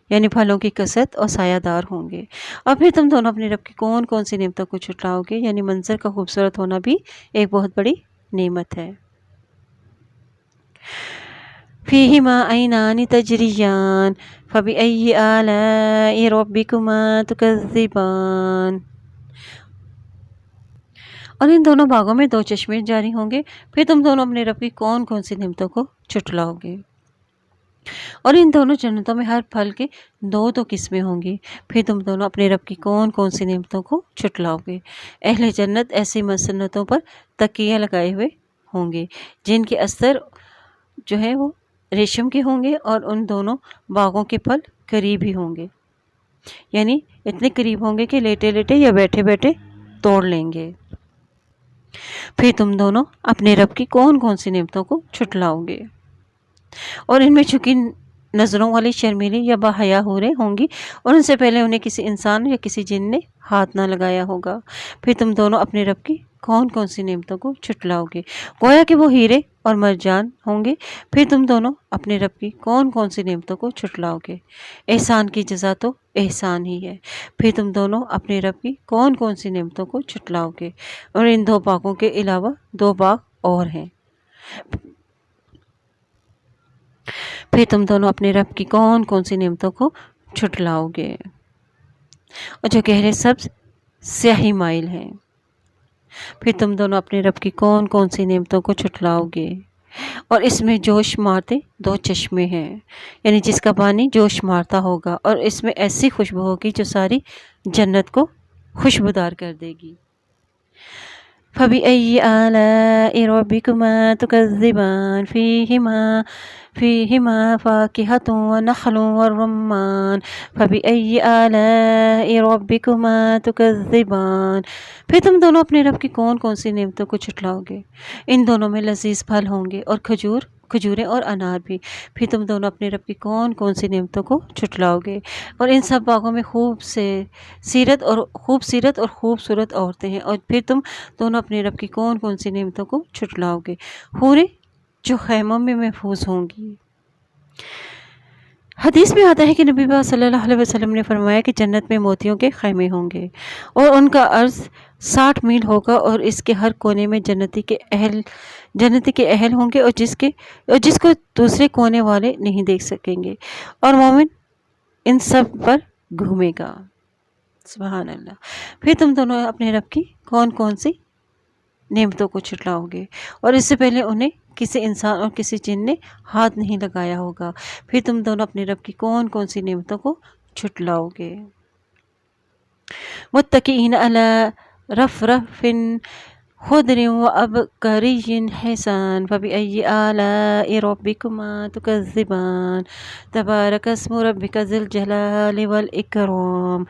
یعنی پھلوں کی کثرت اور سایہ دار ہوں گے۔ اور پھر تم دونوں اپنے رب کی کون کون سی نعمتوں کو چھٹلاؤ گے، یعنی منظر کا خوبصورت ہونا بھی ایک بہت بڑی نعمت ہے۔ فِيهِمَا عَيْنَانِ تَجْرِيَانِ فَبِأَيِّ آلَاءِ رَبِّكُمَا تُكَذِّبَانِ۔ اور ان دونوں باغوں میں 2 چشمے جاری ہوں گے۔ پھر تم دونوں اپنے رب کی کون کون سی نعمتوں کو چھٹلاؤ گے، اور ان دونوں جنتوں میں ہر پھل کے 2 قسمیں ہوں گی۔ پھر تم دونوں اپنے رب کی کون کون سی نعمتوں کو چھٹلاؤ گے۔ اہل جنت ایسی مسنتوں پر تکیہ لگائے ہوئے ہوں گے جن کے استر جو ہے وہ ریشم کے ہوں گے، اور ان دونوں باغوں کے پھل قریب ہی ہوں گے، یعنی اتنے قریب ہوں گے کہ لیٹے لیٹے یا بیٹھے بیٹھے توڑ لیں گے۔ پھر تم دونوں اپنے رب کی کون کون سی نعمتوں کو چھٹلاؤ گے، اور ان میں چونکہ نظروں والی شرمیلی یا باحیا حوریں ہوں گی، اور ان سے پہلے انہیں کسی انسان یا کسی جن نے ہاتھ نہ لگایا ہوگا۔ پھر تم دونوں اپنے رب کی کون کون سی نعمتوں کو چھٹلاؤ گے، گویا کہ وہ ہیرے اور مرجان ہوں گے۔ پھر تم دونوں اپنے رب کی کون کون سی نعمتوں کو چھٹلاؤ گے۔ احسان کی جزا تو احسان ہی ہے۔ پھر تم دونوں اپنے رب کی کون کون سی نعمتوں کو چھٹلاؤ گے، اور ان 2 باغوں کے علاوہ 2 باغ اور ہیں۔ پھر تم دونوں اپنے رب کی کون کون سی نعمتوں کو چھٹلاؤ گے، اور جو گہرے سبز سیاہی مائل ہیں۔ پھر تم دونوں اپنے رب کی کون کون سی نعمتوں کو چھٹلاؤ گے، اور اس میں جوش مارتے 2 چشمے ہیں، یعنی جس کا پانی جوش مارتا ہوگا، اور اس میں ایسی خوشبو ہوگی جو ساری جنت کو خوشبودار کر دے گی۔ فبأي آلاء ربكما تكذبان فيهما فاكهة ونخل والرمان فبأي آلاء ربكما تكذبان۔ پھر تم دونوں اپنے رب کی کون کون سی نعمتوں کو چھٹلاؤ گے؟ ان دونوں میں لذیذ پھل ہوں گے اور کھجوریں اور انار بھی۔ پھر تم دونوں اپنے رب کی کون کون سی نعمتوں کو چھٹلاؤ گے؟ اور ان سب باغوں میں خوبصورت اور خوبصورت عورتیں ہیں۔ اور پھر تم دونوں اپنے رب کی کون کون سی نعمتوں کو چھٹلاؤ گے؟ حوریں جو خیموں میں محفوظ ہوں گی۔ حدیث میں آتا ہے کہ نبی پاک صلی اللہ علیہ وسلم نے فرمایا کہ جنت میں موتیوں کے خیمے ہوں گے اور ان کا عرض 60 میل ہوگا اور اس کے ہر کونے میں جنتی کے اہل ہوں گے اور جس کو دوسرے کونے والے نہیں دیکھ سکیں گے، اور مومن ان سب پر گھومے گا۔ سبحان اللہ۔ پھر تم دونوں اپنے رب کی کون کون سی نعمتوں کو چھٹلاؤ گے؟ اور اس سے پہلے انہیں کسی انسان اور کسی جن نے ہاتھ نہیں لگایا ہوگا۔ پھر تم دونوں اپنے رب کی کون کون سی نعمتوں کو چھٹلاؤ گے؟ متکئین علی رفرف خضر وعبقری حسان فبأي آلاء ربكما تكذبان تبارک اسم ربک ذی الجلال والإکرام۔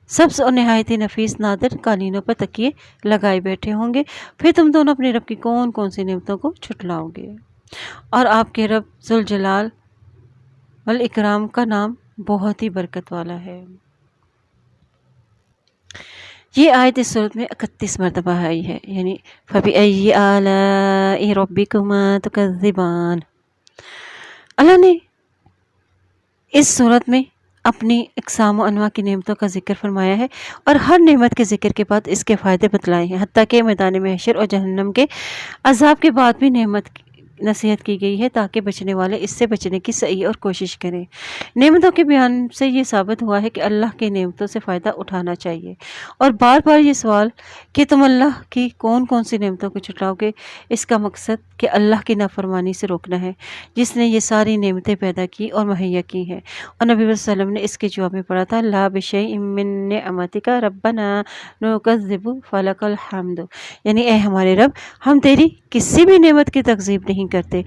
سبز اور نہایت نفیس نادر قالینوں پر تکیے لگائے بیٹھے ہوں گے۔ پھر تم دونوں اپنے رب کی کون کون سی نعمتوں کو چھٹلاؤ گے؟ اور آپ کے رب ذوالجلال والاکرام کا نام بہت ہی برکت والا ہے۔ یہ آیت اس صورت میں 31 مرتبہ آئی ہے، یعنی فَبِأَيِّ آلَاءِ رَبِّكُمَا تُكَذِّبَانِ۔ اللہ نے اس صورت میں اپنی اقسام و انواع کی نعمتوں کا ذکر فرمایا ہے اور ہر نعمت کے ذکر کے بعد اس کے فائدے بتلائے ہیں، حتیٰ کہ میدان محشر اور جہنم کے عذاب کے بعد بھی نعمت نصیحت کی گئی ہے تاکہ بچنے والے اس سے بچنے کی سعی اور کوشش کریں۔ نعمتوں کے بیان سے یہ ثابت ہوا ہے کہ اللہ کی نعمتوں سے فائدہ اٹھانا چاہیے، اور بار بار یہ سوال کہ تم اللہ کی کون کون سی نعمتوں کو چھٹلاؤ گے، اس کا مقصد کہ اللہ کی نافرمانی سے روکنا ہے جس نے یہ ساری نعمتیں پیدا کی اور مہیا کی ہیں۔ اور نبی صلی اللہ علیہ وسلم نے اس کے جواب میں پڑھا تھا لا بشیء من نعمتک ربنا نکذب فلک الحمد، یعنی اے ہمارے رب، ہم تیری کسی بھی نعمت کی تکذیب نہیں کرتے،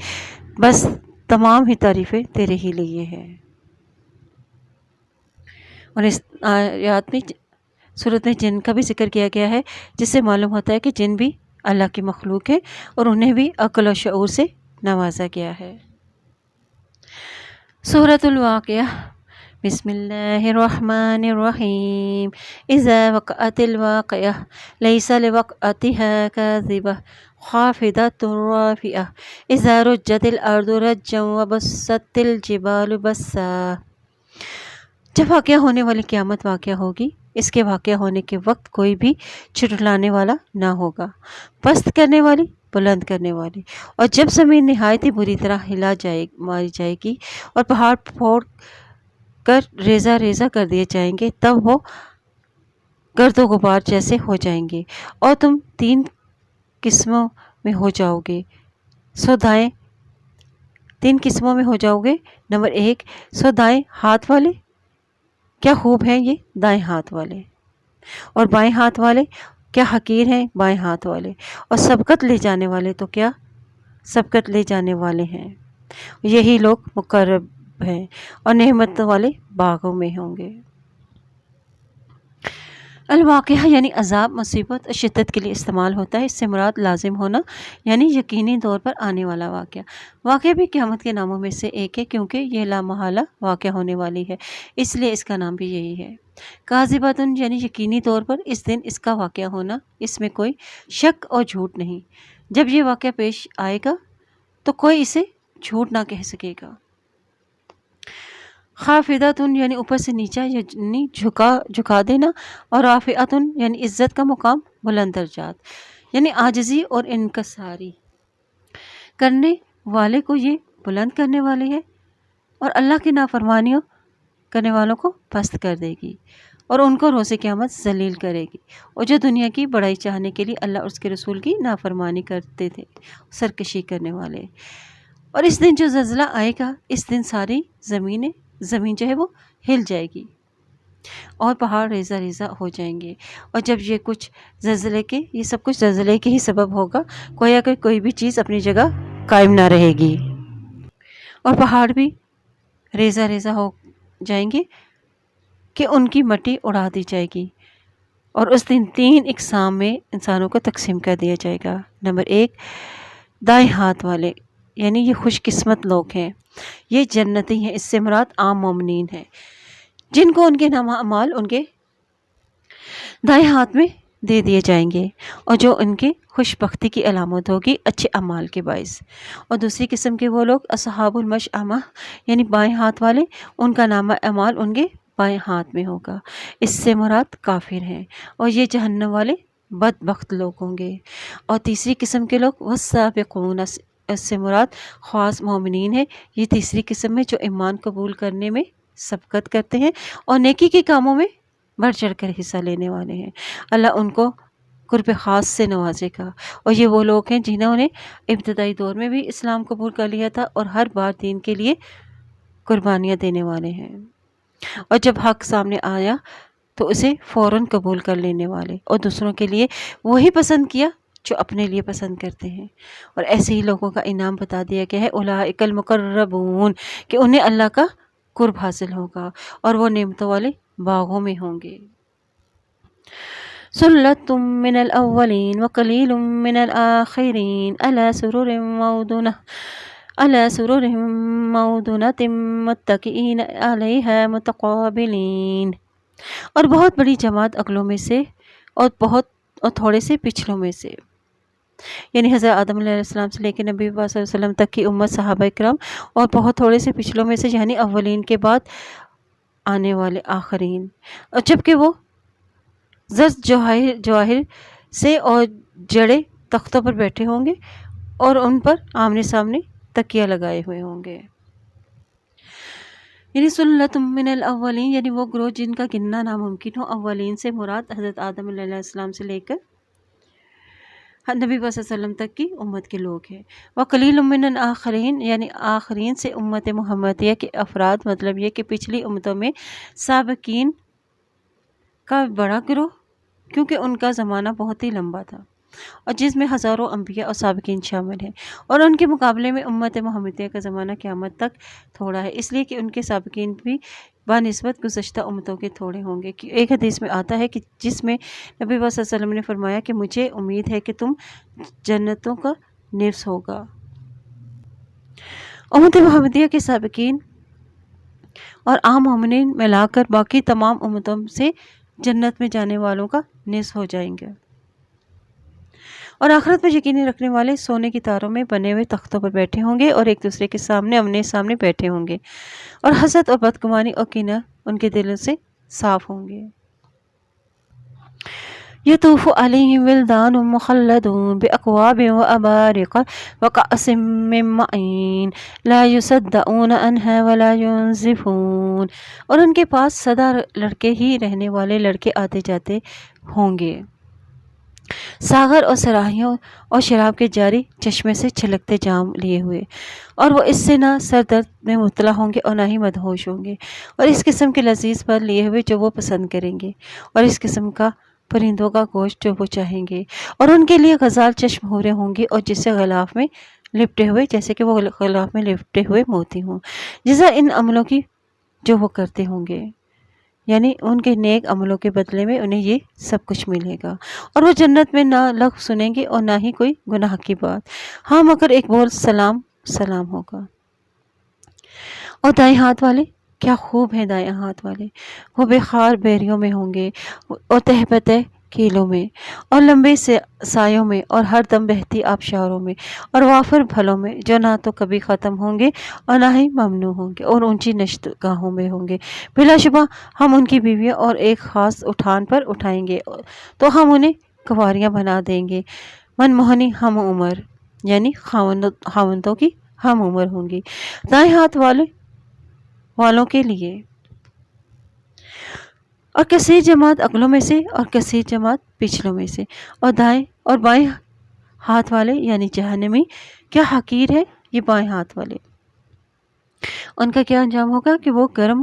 بس تمام ہی تعریفیں تیرے ہی لیے ہیں۔ اور اس آیات میں صورت میں جن کا بھی ذکر کیا گیا ہے، جس سے معلوم ہوتا ہے کہ جن بھی اللہ کی مخلوق ہے اور انہیں بھی عقل و شعور سے نوازا گیا ہے۔ سورۃ الواقعہ۔ بسم اللہ الرحمن الرحیم۔ اذا وقعت الواقعہ لیس لوقعتها کاذبہ خافضۃ رافعہ اذا رجت الارض رجا وبست الجبال بسا۔ جب واقعہ ہونے والی قیامت واقعہ ہوگی، اس کے واقعہ ہونے کے وقت کوئی بھی چھٹلانے والا نہ ہوگا، پست کرنے والی، بلند کرنے والی، اور جب زمین نہایت ہی بری طرح ماری جائے گی اور پہاڑ پھوڑ کر ریزہ ریزہ کر دیے جائیں گے، تب وہ گرد و غبار جیسے ہو جائیں گے، اور تم 3 قسموں میں ہو جاؤ گے، سو دائیں 3 قسموں میں ہو جاؤ گے۔ نمبر 1، سو دائیں ہاتھ والے، کیا خوب ہیں یہ دائیں ہاتھ والے، اور بائیں ہاتھ والے کیا حقیر ہیں بائیں ہاتھ والے، اور سبقت لے جانے والے تو کیا سبقت لے جانے والے ہیں، یہی لوگ مقرب ہیں اور نعمت والے باغوں میں ہوں گے۔ الواقعہ یعنی عذاب، مصیبت اور شدت کے لیے استعمال ہوتا ہے، اس سے مراد لازم ہونا یعنی یقینی طور پر آنے والا واقعہ۔ واقعہ بھی قیامت کے ناموں میں سے ایک ہے کیونکہ یہ لامحالہ واقعہ ہونے والی ہے، اس لیے اس کا نام بھی یہی ہے۔ کاذبۃ یعنی یقینی طور پر اس دن اس کا واقعہ ہونا، اس میں کوئی شک اور جھوٹ نہیں، جب یہ واقعہ پیش آئے گا تو کوئی اسے جھوٹ نہ کہہ سکے گا۔ خافضۃ یعنی اوپر سے نیچا یعنی جھکا دینا، اور رافعۃ یعنی عزت کا مقام، بلند درجات یعنی عاجزی اور انکساری کرنے والے کو یہ بلند کرنے والی ہے، اور اللہ کی نافرمانیوں کرنے والوں کو پست کر دے گی اور ان کو روز قیامت ذلیل کرے گی۔ اور جو دنیا کی بڑائی چاہنے کے لیے اللہ اور اس کے رسول کی نافرمانی کرتے تھے، سرکشی کرنے والے، اور اس دن جو زلزلہ آئے گا، اس دن ساری زمین جو ہے وہ ہل جائے گی، اور پہاڑ ریزہ ریزہ ہو جائیں گے۔ اور جب یہ سب کچھ زلزلے کے ہی سبب ہوگا، گویا کہ کوئی بھی چیز اپنی جگہ قائم نہ رہے گی، اور پہاڑ بھی ریزہ ریزہ ہو جائیں گے کہ ان کی مٹی اڑا دی جائے گی، اور اس دن 3 اقسام میں انسانوں کو تقسیم کر دیا جائے گا۔ نمبر 1، دائیں ہاتھ والے، یعنی یہ خوش قسمت لوگ ہیں، یہ جنتی ہیں، اس سے مراد عام مومنین ہیں، جن کو ان کے نامہ اعمال ان کے دائیں ہاتھ میں دے دیے جائیں گے، اور جو ان کے خوش بختی کی علامت ہوگی اچھے اعمال کے باعث۔ اور دوسری قسم کے وہ لوگ اصحاب المشأمہ، یعنی بائیں ہاتھ والے، ان کا نامہ اعمال ان کے بائیں ہاتھ میں ہوگا، اس سے مراد کافر ہیں، اور یہ جہنم والے بدبخت لوگ ہوں گے۔ اور تیسری قسم کے لوگ والسابقون، اس سے مراد خاص مومنین ہے، یہ تیسری قسم ہے جو ایمان قبول کرنے میں سبقت کرتے ہیں اور نیکی کے کاموں میں بڑھ چڑھ کر حصہ لینے والے ہیں۔ اللہ ان کو قرب خاص سے نوازے گا، اور یہ وہ لوگ ہیں جنہوں نے ابتدائی دور میں بھی اسلام قبول کر لیا تھا اور ہر بار دین کے لیے قربانیاں دینے والے ہیں، اور جب حق سامنے آیا تو اسے فوراً قبول کر لینے والے، اور دوسروں کے لیے وہی پسند کیا جو اپنے لیے پسند کرتے ہیں۔ اور ایسے ہی لوگوں کا انعام بتا دیا گیا ہے، اولئک المقربون، کہ انہیں اللہ کا قرب حاصل ہوگا اور وہ نعمتوں والے باغوں میں ہوں گے۔ ثلۃ من الاولین وقلیل من الآخرین علی سرر موضونۃ متکئین علیہا متقابلین۔ اور بہت بڑی جماعت اگلوں میں سے اور تھوڑے سے پچھلوں میں سے، یعنی حضرت آدم علیہ السلام سے لے کے نبی پاک صلی اللہ علیہ وسلم تک کی امت، صحابہ کرام، اور بہت تھوڑے سے پچھلوں میں سے، یعنی اولین کے بعد آنے والے آخرین، اور جبکہ وہ زرد جواہر سے اور جڑے تختوں پر بیٹھے ہوں گے اور ان پر آمنے سامنے تکیہ لگائے ہوئے ہوں گے۔ یعنی ثلۃ من الاولین، یعنی وہ گروہ جن کا گننا ناممکن ہو۔ اولین سے مراد حضرت آدم علیہ السلام سے لے کر نبی صلی اللہ علیہ وسلم تک کی امت کے لوگ ہیں۔ وقلیل من الآخرین، یعنی آخرین سے امت محمدیہ کے افراد، مطلب یہ کہ پچھلی امتوں میں سابقین کا بڑا گروہ، کیونکہ ان کا زمانہ بہت ہی لمبا تھا اور جس میں ہزاروں انبیاء اور سابقین شامل ہیں، اور ان کے مقابلے میں امت محمدیہ کا زمانہ قیامت تک تھوڑا ہے، اس لیے کہ ان کے سابقین بھی بنسبت گزشتہ امتوں کے تھوڑے ہوں گے۔ ایک حدیث میں آتا ہے کہ جس میں نبی صلی اللہ علیہ وسلم نے فرمایا کہ مجھے امید ہے کہ تم جنتوں کا نفس ہوگا۔ امت محمدیہ کے سابقین اور عام مومنین ملا کر باقی تمام امتوں سے جنت میں جانے والوں کا نصف ہو جائیں گے، اور آخرت میں یقینی رکھنے والے سونے کی تاروں میں بنے ہوئے تختوں پر بیٹھے ہوں گے اور ایک دوسرے کے سامنے آمنے سامنے بیٹھے ہوں گے، اور حسد اور بدگمانی اور کینہ ان کے دلوں سے صاف ہوں گے۔ یطوف علیہم ولدان مخلدون بأکواب وأبارق وکأس من معین لا یصدعون عنہا ولا ینزفون۔ اور ان کے پاس سدا لڑکے ہی رہنے والے لڑکے آتے جاتے ہوں گے، ساغر اور صراحیوں اور شراب کے جاری چشمے سے چھلکتے جام لیے ہوئے، اور وہ اس سے نہ سر درد میں مبتلا ہوں گے اور نہ ہی مدہوش ہوں گے، اور اس قسم کے لذیذ پھل لیے ہوئے جو وہ پسند کریں گے، اور اس قسم کا پرندوں کا گوشت جو وہ چاہیں گے، اور ان کے لیے غزال چشم ہورے ہوں گی، اور جس سے غلاف میں لپٹے ہوئے، جیسے کہ وہ غلاف میں لپٹے ہوئے موتی ہوں، جزا ان عملوں کی جو وہ کرتے ہوں گے، یعنی ان کے نیک عملوں کے بدلے میں انہیں یہ سب کچھ ملے گا، اور وہ جنت میں نہ لغو سنیں گے اور نہ ہی کوئی گناہ کی بات، ہاں مگر ایک بول سلام سلام ہوگا۔ اور دائیں ہاتھ والے کیا خوب ہیں، دائیں ہاتھ والے وہ بے خار بیریوں میں ہوں گے اور تہ بتہ کیلوں میں اور لمبے سایوں میں اور ہر دم بہتی آبشاروں میں اور وافر پھلوں میں جو نہ تو کبھی ختم ہوں گے اور نہ ہی ممنوع ہوں گے، اور اونچی نشت گاہوں میں ہوں گے۔ بلا شبہ ہم ان کی بیویاں اور ایک خاص اٹھان پر اٹھائیں گے تو ہم انہیں کنواریاں بنا دیں گے، من موہنی ہم عمر، یعنی خاوندوں کی ہم عمر ہوں گی دائیں ہاتھ والوں کے لیے، اور کثیر جماعت اگلوں میں سے اور کثیر جماعت پچھلوں میں سے، اور دائیں اور بائیں ہاتھ والے یعنی جہنمی کیا حقیر ہے یہ بائیں ہاتھ والے، ان کا کیا انجام ہوگا کہ وہ گرم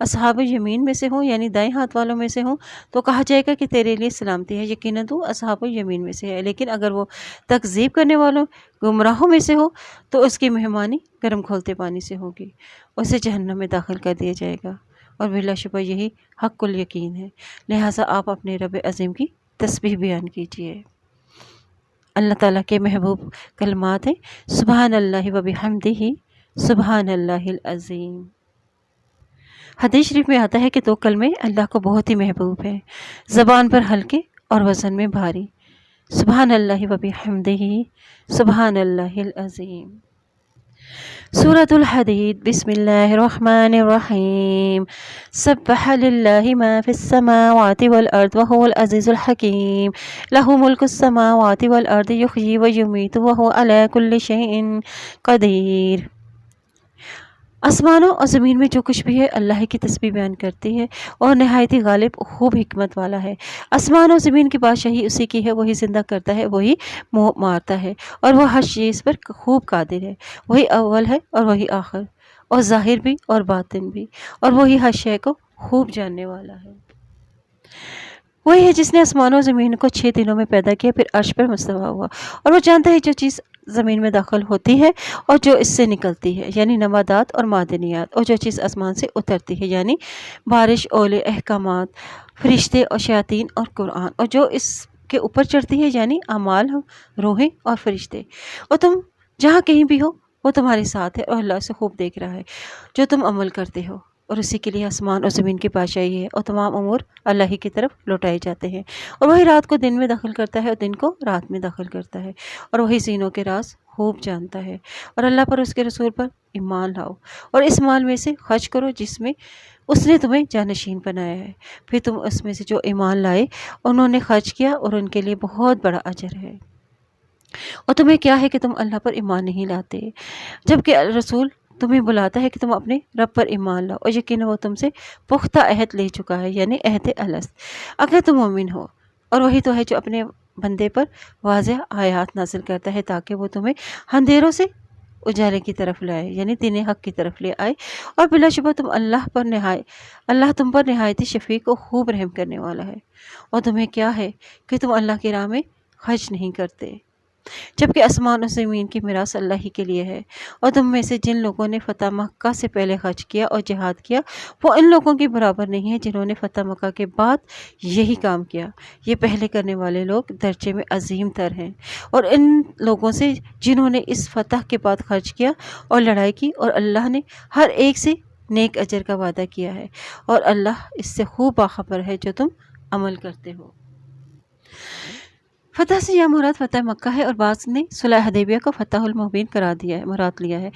اصحاب یمین میں سے ہوں یعنی دائیں ہاتھ والوں میں سے ہوں تو کہا جائے گا کہ تیرے لیے سلامتی ہے، یقیناً تو اصحاب یمین میں سے ہے۔ لیکن اگر وہ تکذیب کرنے والوں گمراہوں میں سے ہو تو اس کی مہمانی گرم کھولتے پانی سے ہوگی، اسے جہنم میں داخل کر دیا جائے گا، اور بلا شبہ یہی حق الیقین ہے۔ لہٰذا آپ اپنے رب عظیم کی تسبیح بیان کیجیے۔ اللہ تعالیٰ کے محبوب کلمات ہیں، سبحان اللہ و بحمدہ، سبحان اللہ العظیم۔ حدیث شریف میں آتا ہے کہ 2 کلمے اللہ کو بہت ہی محبوب ہیں، زبان پر ہلکے اور وزن میں بھاری، سبحان اللہ و بحمدہ، سبحان اللہ العظیم۔ سورة الحدید، بسم اللہ الرحمن الرحیم۔ سبح للہ ما فی السماوات والارض وهو العزیز الحکیم، لہ ملک السماوات والارض یحیی ویمیت وہو علی کل شیء قدیر۔ آسمانوں اور زمین میں جو کچھ بھی ہے اللہ کی تسبیح بیان کرتی ہے، اور نہایت ہی غالب خوب حکمت والا ہے۔ آسمان اور زمین کی بادشاہی اسی کی ہے، وہی زندہ کرتا ہے، وہی مارتا ہے، اور وہ ہر چیز پر خوب قادر ہے۔ وہی اول ہے اور وہی آخر، اور ظاہر بھی اور باطن بھی، اور وہی ہر شے کو خوب جاننے والا ہے۔ وہی ہے جس نے آسمانوں اور زمین کو 6 دنوں میں پیدا کیا، پھر عرش پر مستوی ہوا، اور وہ جانتا ہے جو چیز زمین میں داخل ہوتی ہے اور جو اس سے نکلتی ہے یعنی نباتات اور معدنیات، اور جو چیز آسمان سے اترتی ہے یعنی بارش، اولے، احکامات، فرشتے اور شیاطین اور قرآن، اور جو اس کے اوپر چڑھتی ہے یعنی اعمال، روحیں اور فرشتے۔ اور تم جہاں کہیں بھی ہو وہ تمہارے ساتھ ہے، اور اللہ سے خوب دیکھ رہا ہے جو تم عمل کرتے ہو، اور اسی کے لیے آسمان اور زمین کی بادشاہی ہے، اور تمام امور اللہ ہی کی طرف لوٹائے جاتے ہیں، اور وہی رات کو دن میں داخل کرتا ہے اور دن کو رات میں داخل کرتا ہے، اور وہی سینوں کے راز خوب جانتا ہے۔ اور اللہ پر، اس کے رسول پر ایمان لاؤ، اور اس مال میں سے خرچ کرو جس میں اس نے تمہیں جانشین بنایا ہے، پھر تم اس میں سے جو ایمان لائے انہوں نے خرچ کیا، اور ان کے لیے بہت بڑا اجر ہے۔ اور تمہیں کیا ہے کہ تم اللہ پر ایمان نہیں لاتے، جبکہ رسول تمہیں بلاتا ہے کہ تم اپنے رب پر ایمان لاؤ، اور یقیناً وہ تم سے پختہ عہد لے چکا ہے یعنی عہد الست، اگر تم مومن ہو۔ اور وہی تو ہے جو اپنے بندے پر واضح آیات نازل کرتا ہے تاکہ وہ تمہیں اندھیروں سے اجالے کی طرف لائے یعنی دین حق کی طرف لے آئے، اور بلا شبہ اللہ تم پر نہایت شفیق و خوب رحم کرنے والا ہے۔ اور تمہیں کیا ہے کہ تم اللہ کی راہ میں خرچ نہیں کرتے، جبکہ آسمان اور زمین کی میراث اللہ ہی کے لیے ہے۔ اور تم میں سے جن لوگوں نے فتح مکہ سے پہلے خرچ کیا اور جہاد کیا، وہ ان لوگوں کے برابر نہیں ہے جنہوں نے فتح مکہ کے بعد یہی کام کیا، یہ پہلے کرنے والے لوگ درجے میں عظیم تر ہیں۔ اور ان لوگوں سے جنہوں نے اس فتح کے بعد خرچ کیا اور لڑائی کی، اور اللہ نے ہر ایک سے نیک اجر کا وعدہ کیا ہے، اور اللہ اس سے خوب باخبر ہے جو تم عمل کرتے ہو۔ فتح سے یہ مراد فتح مکہ ہے، اور بعض نے صلح حدیبیہ کو فتح المبین مراد لیا ہے۔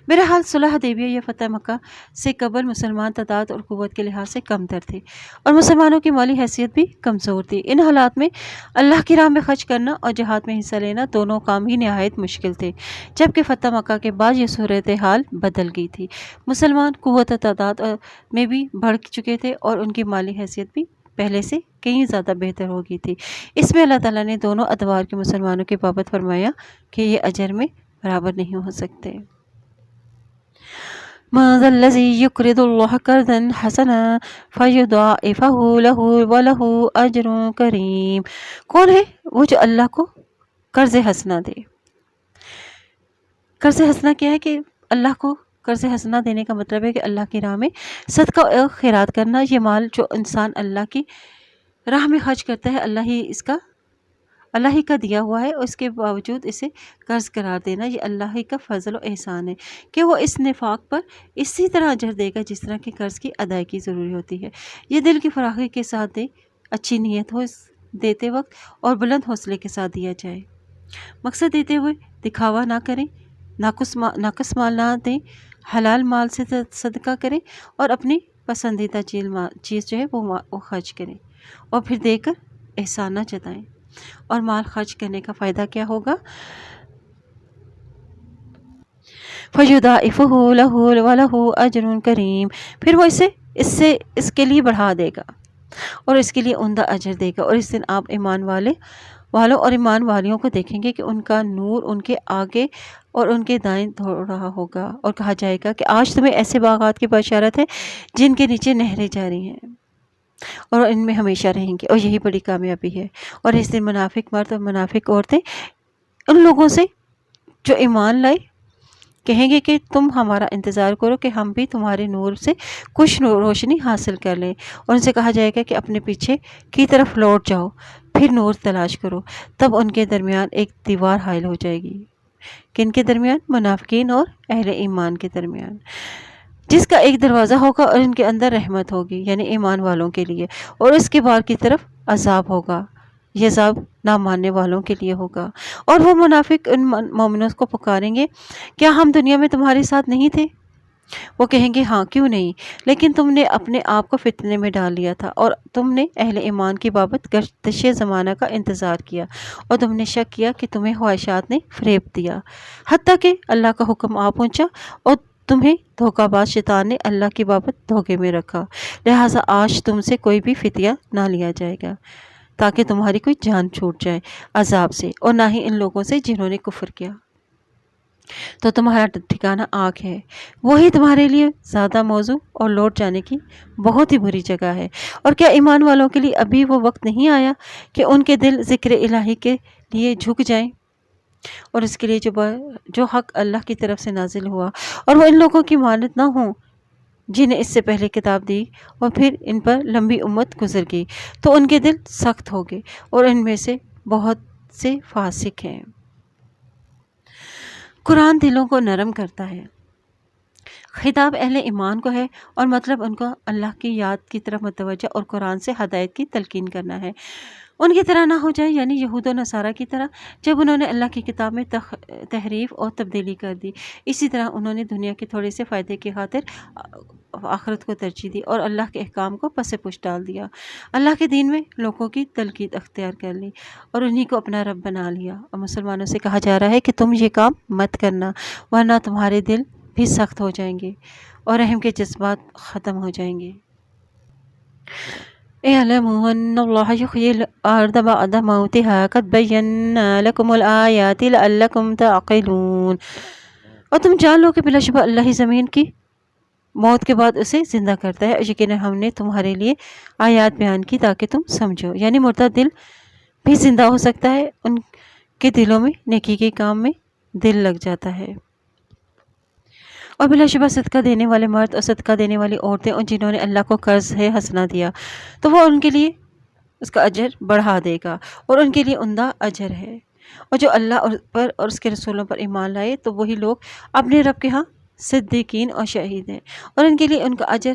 بہرحال صلح حدیبیہ یا فتح مکہ سے قبل مسلمان تعداد اور قوت کے لحاظ سے کم تر تھے، اور مسلمانوں کی مالی حیثیت بھی کمزور تھی۔ ان حالات میں اللہ کی راہ میں خرچ کرنا اور جہاد میں حصہ لینا دونوں کام ہی نہایت مشکل تھے، جبکہ فتح مکہ کے بعد یہ صورتحال بدل گئی تھی۔ مسلمان قوت و تعداد میں بھی بڑھ چکے تھے، اور ان کی مالی حیثیت بھی پہلے سے کہیں زیادہ بہتر ہو گئی تھی۔ اس میں اللہ تعالیٰ نے دونوں ادوار کے مسلمانوں کی بابت فرمایا کہ یہ اجر میں برابر نہیں ہو سکتے۔ مَا ذَا الَّذِي يُقْرِضُ اللَّهَ قَرْضًا حَسَنًا فَيُضَاعِفَهُ لَهُ وَلَهُ أَجْرٌ كَرِيمٌ۔ کون ہے وہ جو اللہ کو قرض حسنہ دے؟ قرض حسنہ کیا ہے کہ اللہ کو قرض حسنہ دینے کا مطلب ہے کہ اللہ کی راہ میں صدقہ اور خیرات کرنا۔ یہ مال جو انسان اللہ کی راہ میں خرچ کرتا ہے اللہ ہی کا دیا ہوا ہے، اور اس کے باوجود اسے قرض قرار دینا یہ اللہ ہی کا فضل و احسان ہے کہ وہ اس نفاق پر اسی طرح اجر دے گا جس طرح کہ قرض کی ادائیگی ضروری ہوتی ہے۔ یہ دل کی فراخی کے ساتھ دے، اچھی نیت ہو دیتے وقت، اور بلند حوصلے کے ساتھ دیا جائے۔ مقصد دیتے ہوئے دکھاوا نہ کریں، ناقص مال نہ دیں، حلال مال سے صدقہ کریں، اور اپنی پسندیدہ چیز جو ہے وہ خرچ کریں، اور پھر دے کر احسان نہ جتائیں۔ اور مال خرچ کرنے کا فائدہ کیا ہوگا؟ فَيُضَاعِفُهُ لَهُ وَلَهُ أَجْرٌ كَرِيمٌ، پھر وہ اس کے لیے بڑھا دے گا اور اس کے لیے عمدہ اجر دے گا۔ اور اس دن آپ ایمان والوں اور ایمان والیوں کو دیکھیں گے کہ ان کا نور ان کے آگے اور ان کے دائیں دوڑ رہا ہوگا، اور کہا جائے گا کہ آج تمہیں ایسے باغات کی بشارت ہے جن کے نیچے نہریں جاری ہیں اور ان میں ہمیشہ رہیں گے، اور یہی بڑی کامیابی ہے۔ اور اس دن منافق مرد اور منافق عورتیں ان لوگوں سے جو ایمان لائے کہیں گے کہ تم ہمارا انتظار کرو کہ ہم بھی تمہارے نور سے کچھ روشنی حاصل کر لیں، اور ان سے کہا جائے گا کہ اپنے پیچھے کی طرف لوٹ جاؤ، پھر نور تلاش کرو۔ تب ان کے درمیان ایک دیوار حائل ہو جائے گی۔ کن کے درمیان؟ منافقین اور اہل ایمان کے درمیان، جس کا ایک دروازہ ہوگا اور ان کے اندر رحمت ہوگی یعنی ایمان والوں کے لیے، اور اس کے باہر کی طرف عذاب ہوگا، یہ عذاب نہ ماننے والوں کے لیے ہوگا۔ اور وہ منافق ان مومنوں کو پکاریں گے، کیا ہم دنیا میں تمہارے ساتھ نہیں تھے؟ وہ کہیں گے ہاں، کیوں نہیں، لیکن تم نے اپنے آپ کو فتنے میں ڈال لیا تھا، اور تم نے اہل ایمان کی بابت گردش زمانہ کا انتظار کیا، اور تم نے شک کیا کہ تمہیں خواہشات نے فریب دیا، حتیٰ کہ اللہ کا حکم آ پہنچا اور تمہیں دھوکہ باز شیطان نے اللہ کی بابت دھوکے میں رکھا، لہٰذا آج تم سے کوئی بھی فدیہ نہ لیا جائے گا تاکہ تمہاری کوئی جان چھوٹ جائے عذاب سے، اور نہ ہی ان لوگوں سے جنہوں نے کفر کیا، تو تمہارا ٹھکانہ آگ ہے، وہی تمہارے لیے زیادہ موزوں اور لوٹ جانے کی بہت ہی بری جگہ ہے۔ اور کیا ایمان والوں کے لیے ابھی وہ وقت نہیں آیا کہ ان کے دل ذکر الہی کے لیے جھک جائیں، اور اس کے لیے جو حق اللہ کی طرف سے نازل ہوا، اور وہ ان لوگوں کی مانت نہ ہوں جنہیں اس سے پہلے کتاب دی اور پھر ان پر لمبی امت گزر گئی، تو ان کے دل سخت ہو گئے اور ان میں سے بہت سے فاسق ہیں۔ قرآن دلوں کو نرم کرتا ہے۔ خطاب اہل ایمان کو ہے، اور مطلب ان کو اللہ کی یاد کی طرف متوجہ اور قرآن سے ہدایت کی تلقین کرنا ہے۔ ان کی طرح نہ ہو جائے، یعنی یہود و نصارہ کی طرح، جب انہوں نے اللہ کی کتاب میں تحریف اور تبدیلی کر دی۔ اسی طرح انہوں نے دنیا کے تھوڑے سے فائدے کی خاطر آخرت کو ترجیح دی اور اللہ کے احکام کو پس پش ڈال دیا، اللہ کے دین میں لوگوں کی تلقین اختیار کر لی اور انہی کو اپنا رب بنا لیا۔ اور مسلمانوں سے کہا جا رہا ہے کہ تم یہ کام مت کرنا، ورنہ تمہارے دل بھی سخت ہو جائیں گے اور رحم کے جذبات ختم ہو جائیں گے۔ اعلموا ان اللہ یحیی الارض بعد موتها قد بینا لکم الآیات لعلکم تعقلون۔ اور تم جان لو کہ بلا شبہ اللہ ہی زمین کی موت کے بعد اسے زندہ کرتا ہے، اور یقیناً ہم نے تمہارے لیے آیات بیان کی تاکہ تم سمجھو، یعنی مردہ دل بھی زندہ ہو سکتا ہے، ان کے دلوں میں نیکی کے کام میں دل لگ جاتا ہے۔ اور بلا شبہ صدقہ دینے والے مرد اور صدقہ دینے والی عورتیں، اور جنہوں نے اللہ کو قرض ہے حسنہ دیا تو وہ ان کے لیے اس کا اجر بڑھا دے گا، اور ان کے لیے عمدہ اجر ہے۔ اور جو اللہ پر اور اس کے رسولوں پر ایمان لائے تو وہی لوگ اپنے رب کے ہاں صدیقین اور شہید ہیں، اور ان کے لیے ان کا اجر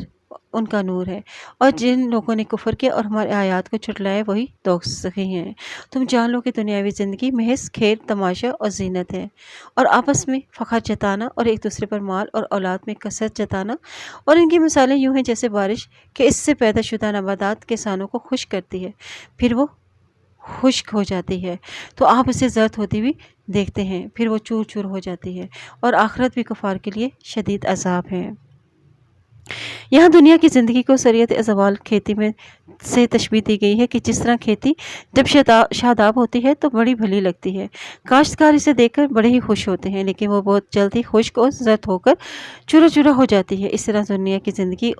ان کا نور ہے۔ اور جن لوگوں نے کفر کیا اور ہمارے آیات کو جھٹلایا وہی دوزخی ہیں۔ تم جان لو کہ دنیاوی زندگی محض کھیل تماشا اور زینت ہے، اور آپس میں فخر جتانا اور ایک دوسرے پر مال اور اولاد میں کثرت جتانا، اور ان کی مثالیں یوں ہیں جیسے بارش کہ اس سے پیدا شدہ نباتات کسانوں کو خشک کرتی ہے، پھر وہ خشک ہو جاتی ہے تو آپ اسے زرد ہوتی ہوئی دیکھتے ہیں، پھر وہ چور چور ہو جاتی ہے، اور آخرت بھی کفار کے لیے شدید عذاب ہے۔ یہاں دنیا کی زندگی کو شریعت زوال کھیتی میں سے تشبیہ دی گئی ہے کہ جس طرح کھیتی جب شاداب ہوتی ہے تو بڑی بھلی لگتی ہے، کاشتکار اسے دیکھ کر بڑے ہی خوش ہوتے ہیں، لیکن وہ بہت جلد ہی خشک اور زرد ہو کر چورا چورا ہو جاتی ہے۔ اس طرح دنیا کی زندگی،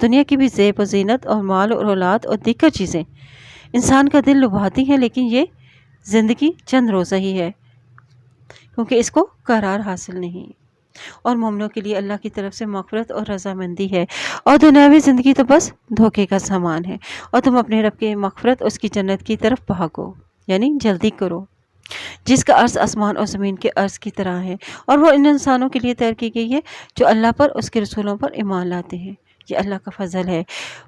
دنیا کی بھی زیب و زینت اور مال اور اولاد اور دیگر چیزیں انسان کا دل لبھاتی ہیں، لیکن یہ زندگی چند روزہ ہی ہے کیونکہ اس کو قرار حاصل نہیں، اور مومنوں کے لیے اللہ کی طرف سے مغفرت اور رضامندی ہے، اور دنیاوی زندگی تو بس دھوکے کا سامان ہے۔ اور تم اپنے رب کے مغفرت اور اس کی جنت کی طرف بھاگو، یعنی جلدی کرو، جس کا عرض آسمان اور زمین کے عرض کی طرح ہے، اور وہ ان انسانوں کے لیے تیار کی گئی ہے جو اللہ پر اس کے رسولوں پر ایمان لاتے ہیں۔ یہ اللہ کا فضل ہے،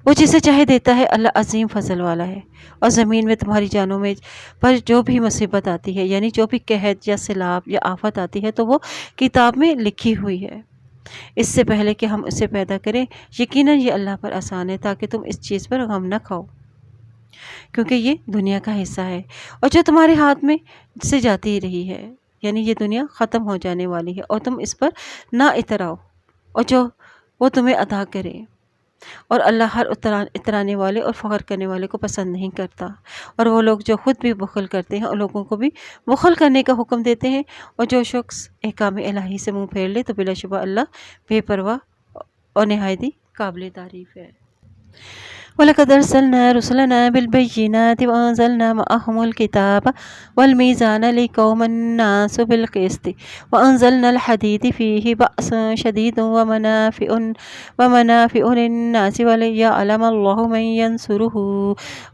وہ جسے چاہے دیتا ہے، اللہ عظیم فضل والا ہے۔ اور زمین میں تمہاری جانوں میں پر جو بھی مصیبت آتی ہے، یعنی جو بھی قحط یا سیلاب یا آفت آتی ہے، تو وہ کتاب میں لکھی ہوئی ہے اس سے پہلے کہ ہم اسے پیدا کریں۔ یقیناً یہ اللہ پر آسان ہے تاکہ تم اس چیز پر غم نہ کھاؤ، کیونکہ یہ دنیا کا حصہ ہے اور جو تمہارے ہاتھ میں سے جاتی رہی ہے، یعنی یہ دنیا ختم ہو جانے والی ہے، اور تم اس پر نہ اتراؤ اور جو وہ تمہیں عطا کرے، اور اللہ ہر اترانے والے اور فخر کرنے والے کو پسند نہیں کرتا، اور وہ لوگ جو خود بھی بخل کرتے ہیں اور لوگوں کو بھی بخل کرنے کا حکم دیتے ہیں، اور جو شخص احکام الہی سے منہ پھیر لے تو بلا شبہ اللہ بے پرواہ اور نہایت ہی قابل تعریف ہے۔ وَلَقَدْ أَرْسَلْنَا رُسُلَنَا بِالْبَيِّنَاتِ وَأَنزَلْنَا مَعَهُمُ الْكِتَابَ وَالْمِيزَانَ لِيَقُومَ النَّاسُ بِالْقِسْطِ وَأَنزَلْنَا الْحَدِيدَ فِيهِ بَأْسٌ شَدِيدٌ وَمَنَافِعُ لِلنَّاسِ وَلِيَعْلَمَ اللَّهُ مَن يَنصُرُهُ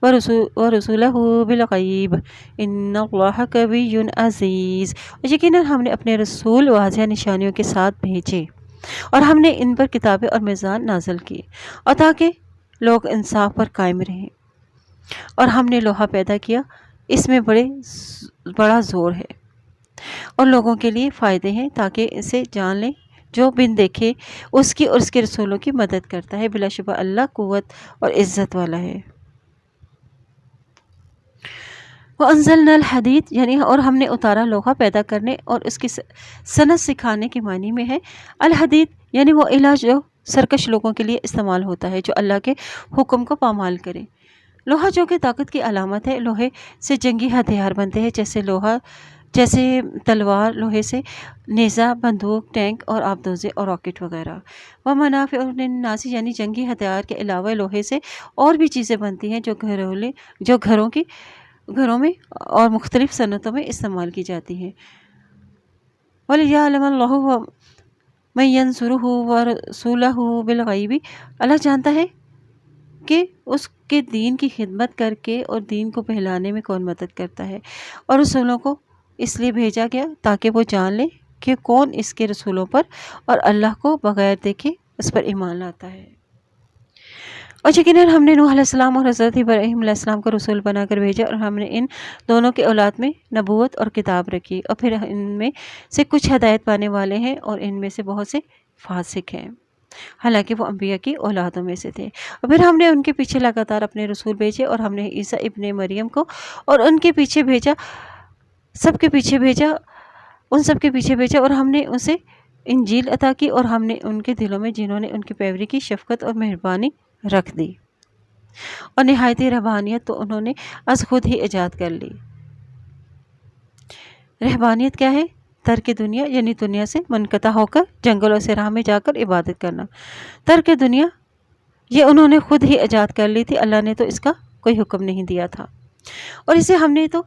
وَرُسُلَهُ بِالْغَيْبِ إِنَّ اللَّهَ قَوِيٌّ عَزِيزٌ۔ اور یقیناً ہم نے اپنے رسول واضح نشانیوں کے ساتھ بھیجے، اور ہم نے ان پر کتابیں اور میزان نازل کی، اور تاکہ لوگ انصاف پر قائم رہیں۔ اور ہم نے لوہا پیدا کیا، اس میں بڑا زور ہے اور لوگوں کے لیے فائدے ہیں، تاکہ اسے جان لیں جو بن دیکھے اس کی اور اس کے رسولوں کی مدد کرتا ہے۔ بلا شبہ اللہ قوت اور عزت والا ہے۔ وَأَنزَلْنَا الْحَدِيدَ یعنی اور ہم نے اتارا لوہا پیدا کرنے اور اس کی صنعت سکھانے کے معنی میں ہے۔ الحدید یعنی وہ علاج جو سرکش لوگوں کے لیے استعمال ہوتا ہے، جو اللہ کے حکم کو پامال کرے۔ لوہا جو کہ طاقت کی علامت ہے، لوہے سے جنگی ہتھیار بنتے ہیں، جیسے تلوار، لوہے سے نیزہ، بندوق، ٹینک اور آبدوزے اور راکٹ وغیرہ۔ وَمَنَافِعُ لِلنَّاسِ یعنی جنگی ہتھیار کے علاوہ لوہے سے اور بھی چیزیں بنتی ہیں جو گھروں میں اور مختلف صنعتوں میں استعمال کی جاتی ہیں۔ وَلِيَعْلَمَ اللَّهُ مَن يَنصُرُهُ وَرُسُلَهُ بِالْغَيْبِ اللہ جانتا ہے کہ اس کے دین کی خدمت کر کے اور دین کو پھیلانے میں کون مدد کرتا ہے، اور رسولوں کو اس لیے بھیجا گیا تاکہ وہ جان لیں کہ کون اس کے رسولوں پر اور اللہ کو بغیر دیکھے اس پر ایمان لاتا ہے۔ اور یقیناً ہم نے نوح علیہ السلام اور حضرت ابراہیم علیہ السلام کو رسول بنا کر بھیجا، اور ہم نے ان دونوں کے اولاد میں نبوت اور کتاب رکھی، اور پھر ان میں سے کچھ ہدایت پانے والے ہیں اور ان میں سے بہت سے فاسق ہیں، حالانکہ وہ انبیاء کی اولادوں میں سے تھے۔ اور پھر ہم نے ان کے پیچھے لگاتار اپنے رسول بھیجے، اور ہم نے عیسیٰ ابن مریم کو اور ان کے پیچھے بھیجا، ان سب کے پیچھے بھیجا، اور ہم نے اسے انجیل عطا کی، اور ہم نے ان کے دلوں میں جنہوں نے ان کی پیروی کی شفقت اور مہربانی رکھ دی، اور نہایت رحبانیت تو انہوں نے از خود ہی ایجاد کر لی۔ رحبانیت کیا ہے؟ ترک دنیا یعنی دنیا سے منقطع ہو کر جنگلوں سے راہ میں جا کر عبادت کرنا۔ ترک دنیا یہ انہوں نے خود ہی ایجاد کر لی تھی، اللہ نے تو اس کا کوئی حکم نہیں دیا تھا، اور اسے ہم نے تو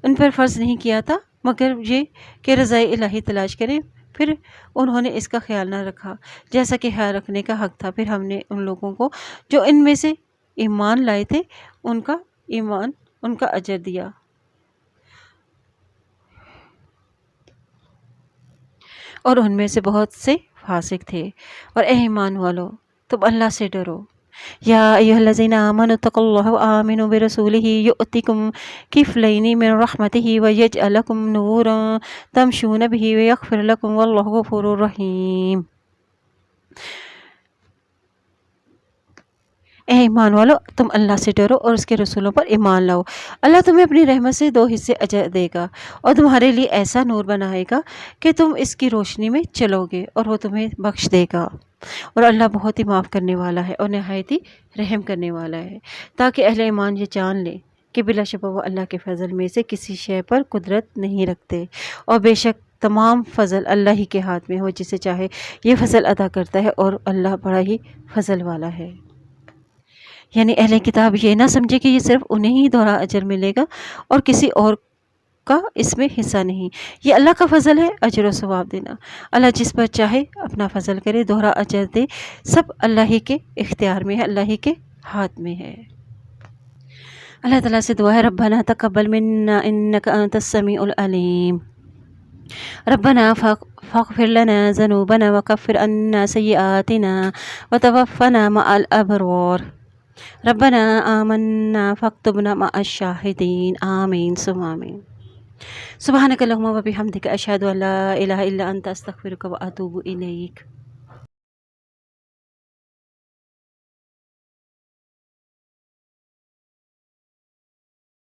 ان پر فرض نہیں کیا تھا مگر یہ کہ رضائے الہی تلاش کریں۔ پھر انہوں نے اس کا خیال نہ رکھا جیسا کہ خیال رکھنے کا حق تھا۔ پھر ہم نے ان لوگوں کو جو ان میں سے ایمان لائے تھے ان کا اجر دیا، اور ان میں سے بہت سے فاسق تھے۔ اور اے ایمان والو تم اللہ سے ڈرو۔ یا ایھا الذین آمنوا اتقوا اللہ وآمنوا برسولہ یؤتکم کفلین من رحمتہ ویجعل لکم نورا تمشون بہ ویغفر لکم واللہ غفور رحیم۔ اے ایمان والو تم اللہ سے ڈرو اور اس کے رسولوں پر ایمان لاؤ، اللہ تمہیں اپنی رحمت سے 2 حصے اجر دے گا، اور تمہارے لیے ایسا نور بنائے گا کہ تم اس کی روشنی میں چلو گے، اور وہ تمہیں بخش دے گا، اور اللہ بہت ہی معاف کرنے والا ہے اور نہایت ہی رحم کرنے والا ہے، تاکہ اہل ایمان یہ جان لے کہ بلا شبہ وہ اللہ کے فضل میں سے کسی شے پر قدرت نہیں رکھتے، اور بے شک تمام فضل اللہ ہی کے ہاتھ میں ہو، جسے چاہے یہ فضل عطا کرتا ہے، اور اللہ بڑا ہی فضل والا ہے۔ یعنی اہل کتاب یہ نہ سمجھے کہ یہ صرف انہیں ہی دوہرا اجر ملے گا اور کسی اور کا اس میں حصہ نہیں، یہ اللہ کا فضل ہے، اجر و ثواب دینا۔ اللہ جس پر چاہے اپنا فضل کرے، دوہرا اجر دے، سب اللہ ہی کے اختیار میں ہے، اللہ ہی کے ہاتھ میں ہے۔ اللہ تعالیٰ سے دعا ہے ربنا تقبل منا انک انت السمیع العلیم، ربنا فاغفر لنا ذنوبنا وکفر عنا سیئاتنا وتوفنا مع الابرار، ربنا آمنا فاکتبنا مع الشاہدین، آمین ثم آمین۔ سبحانک اللہم وبحمدک اشہد ان لا الہ الا انت استغفرک واتوب الیک۔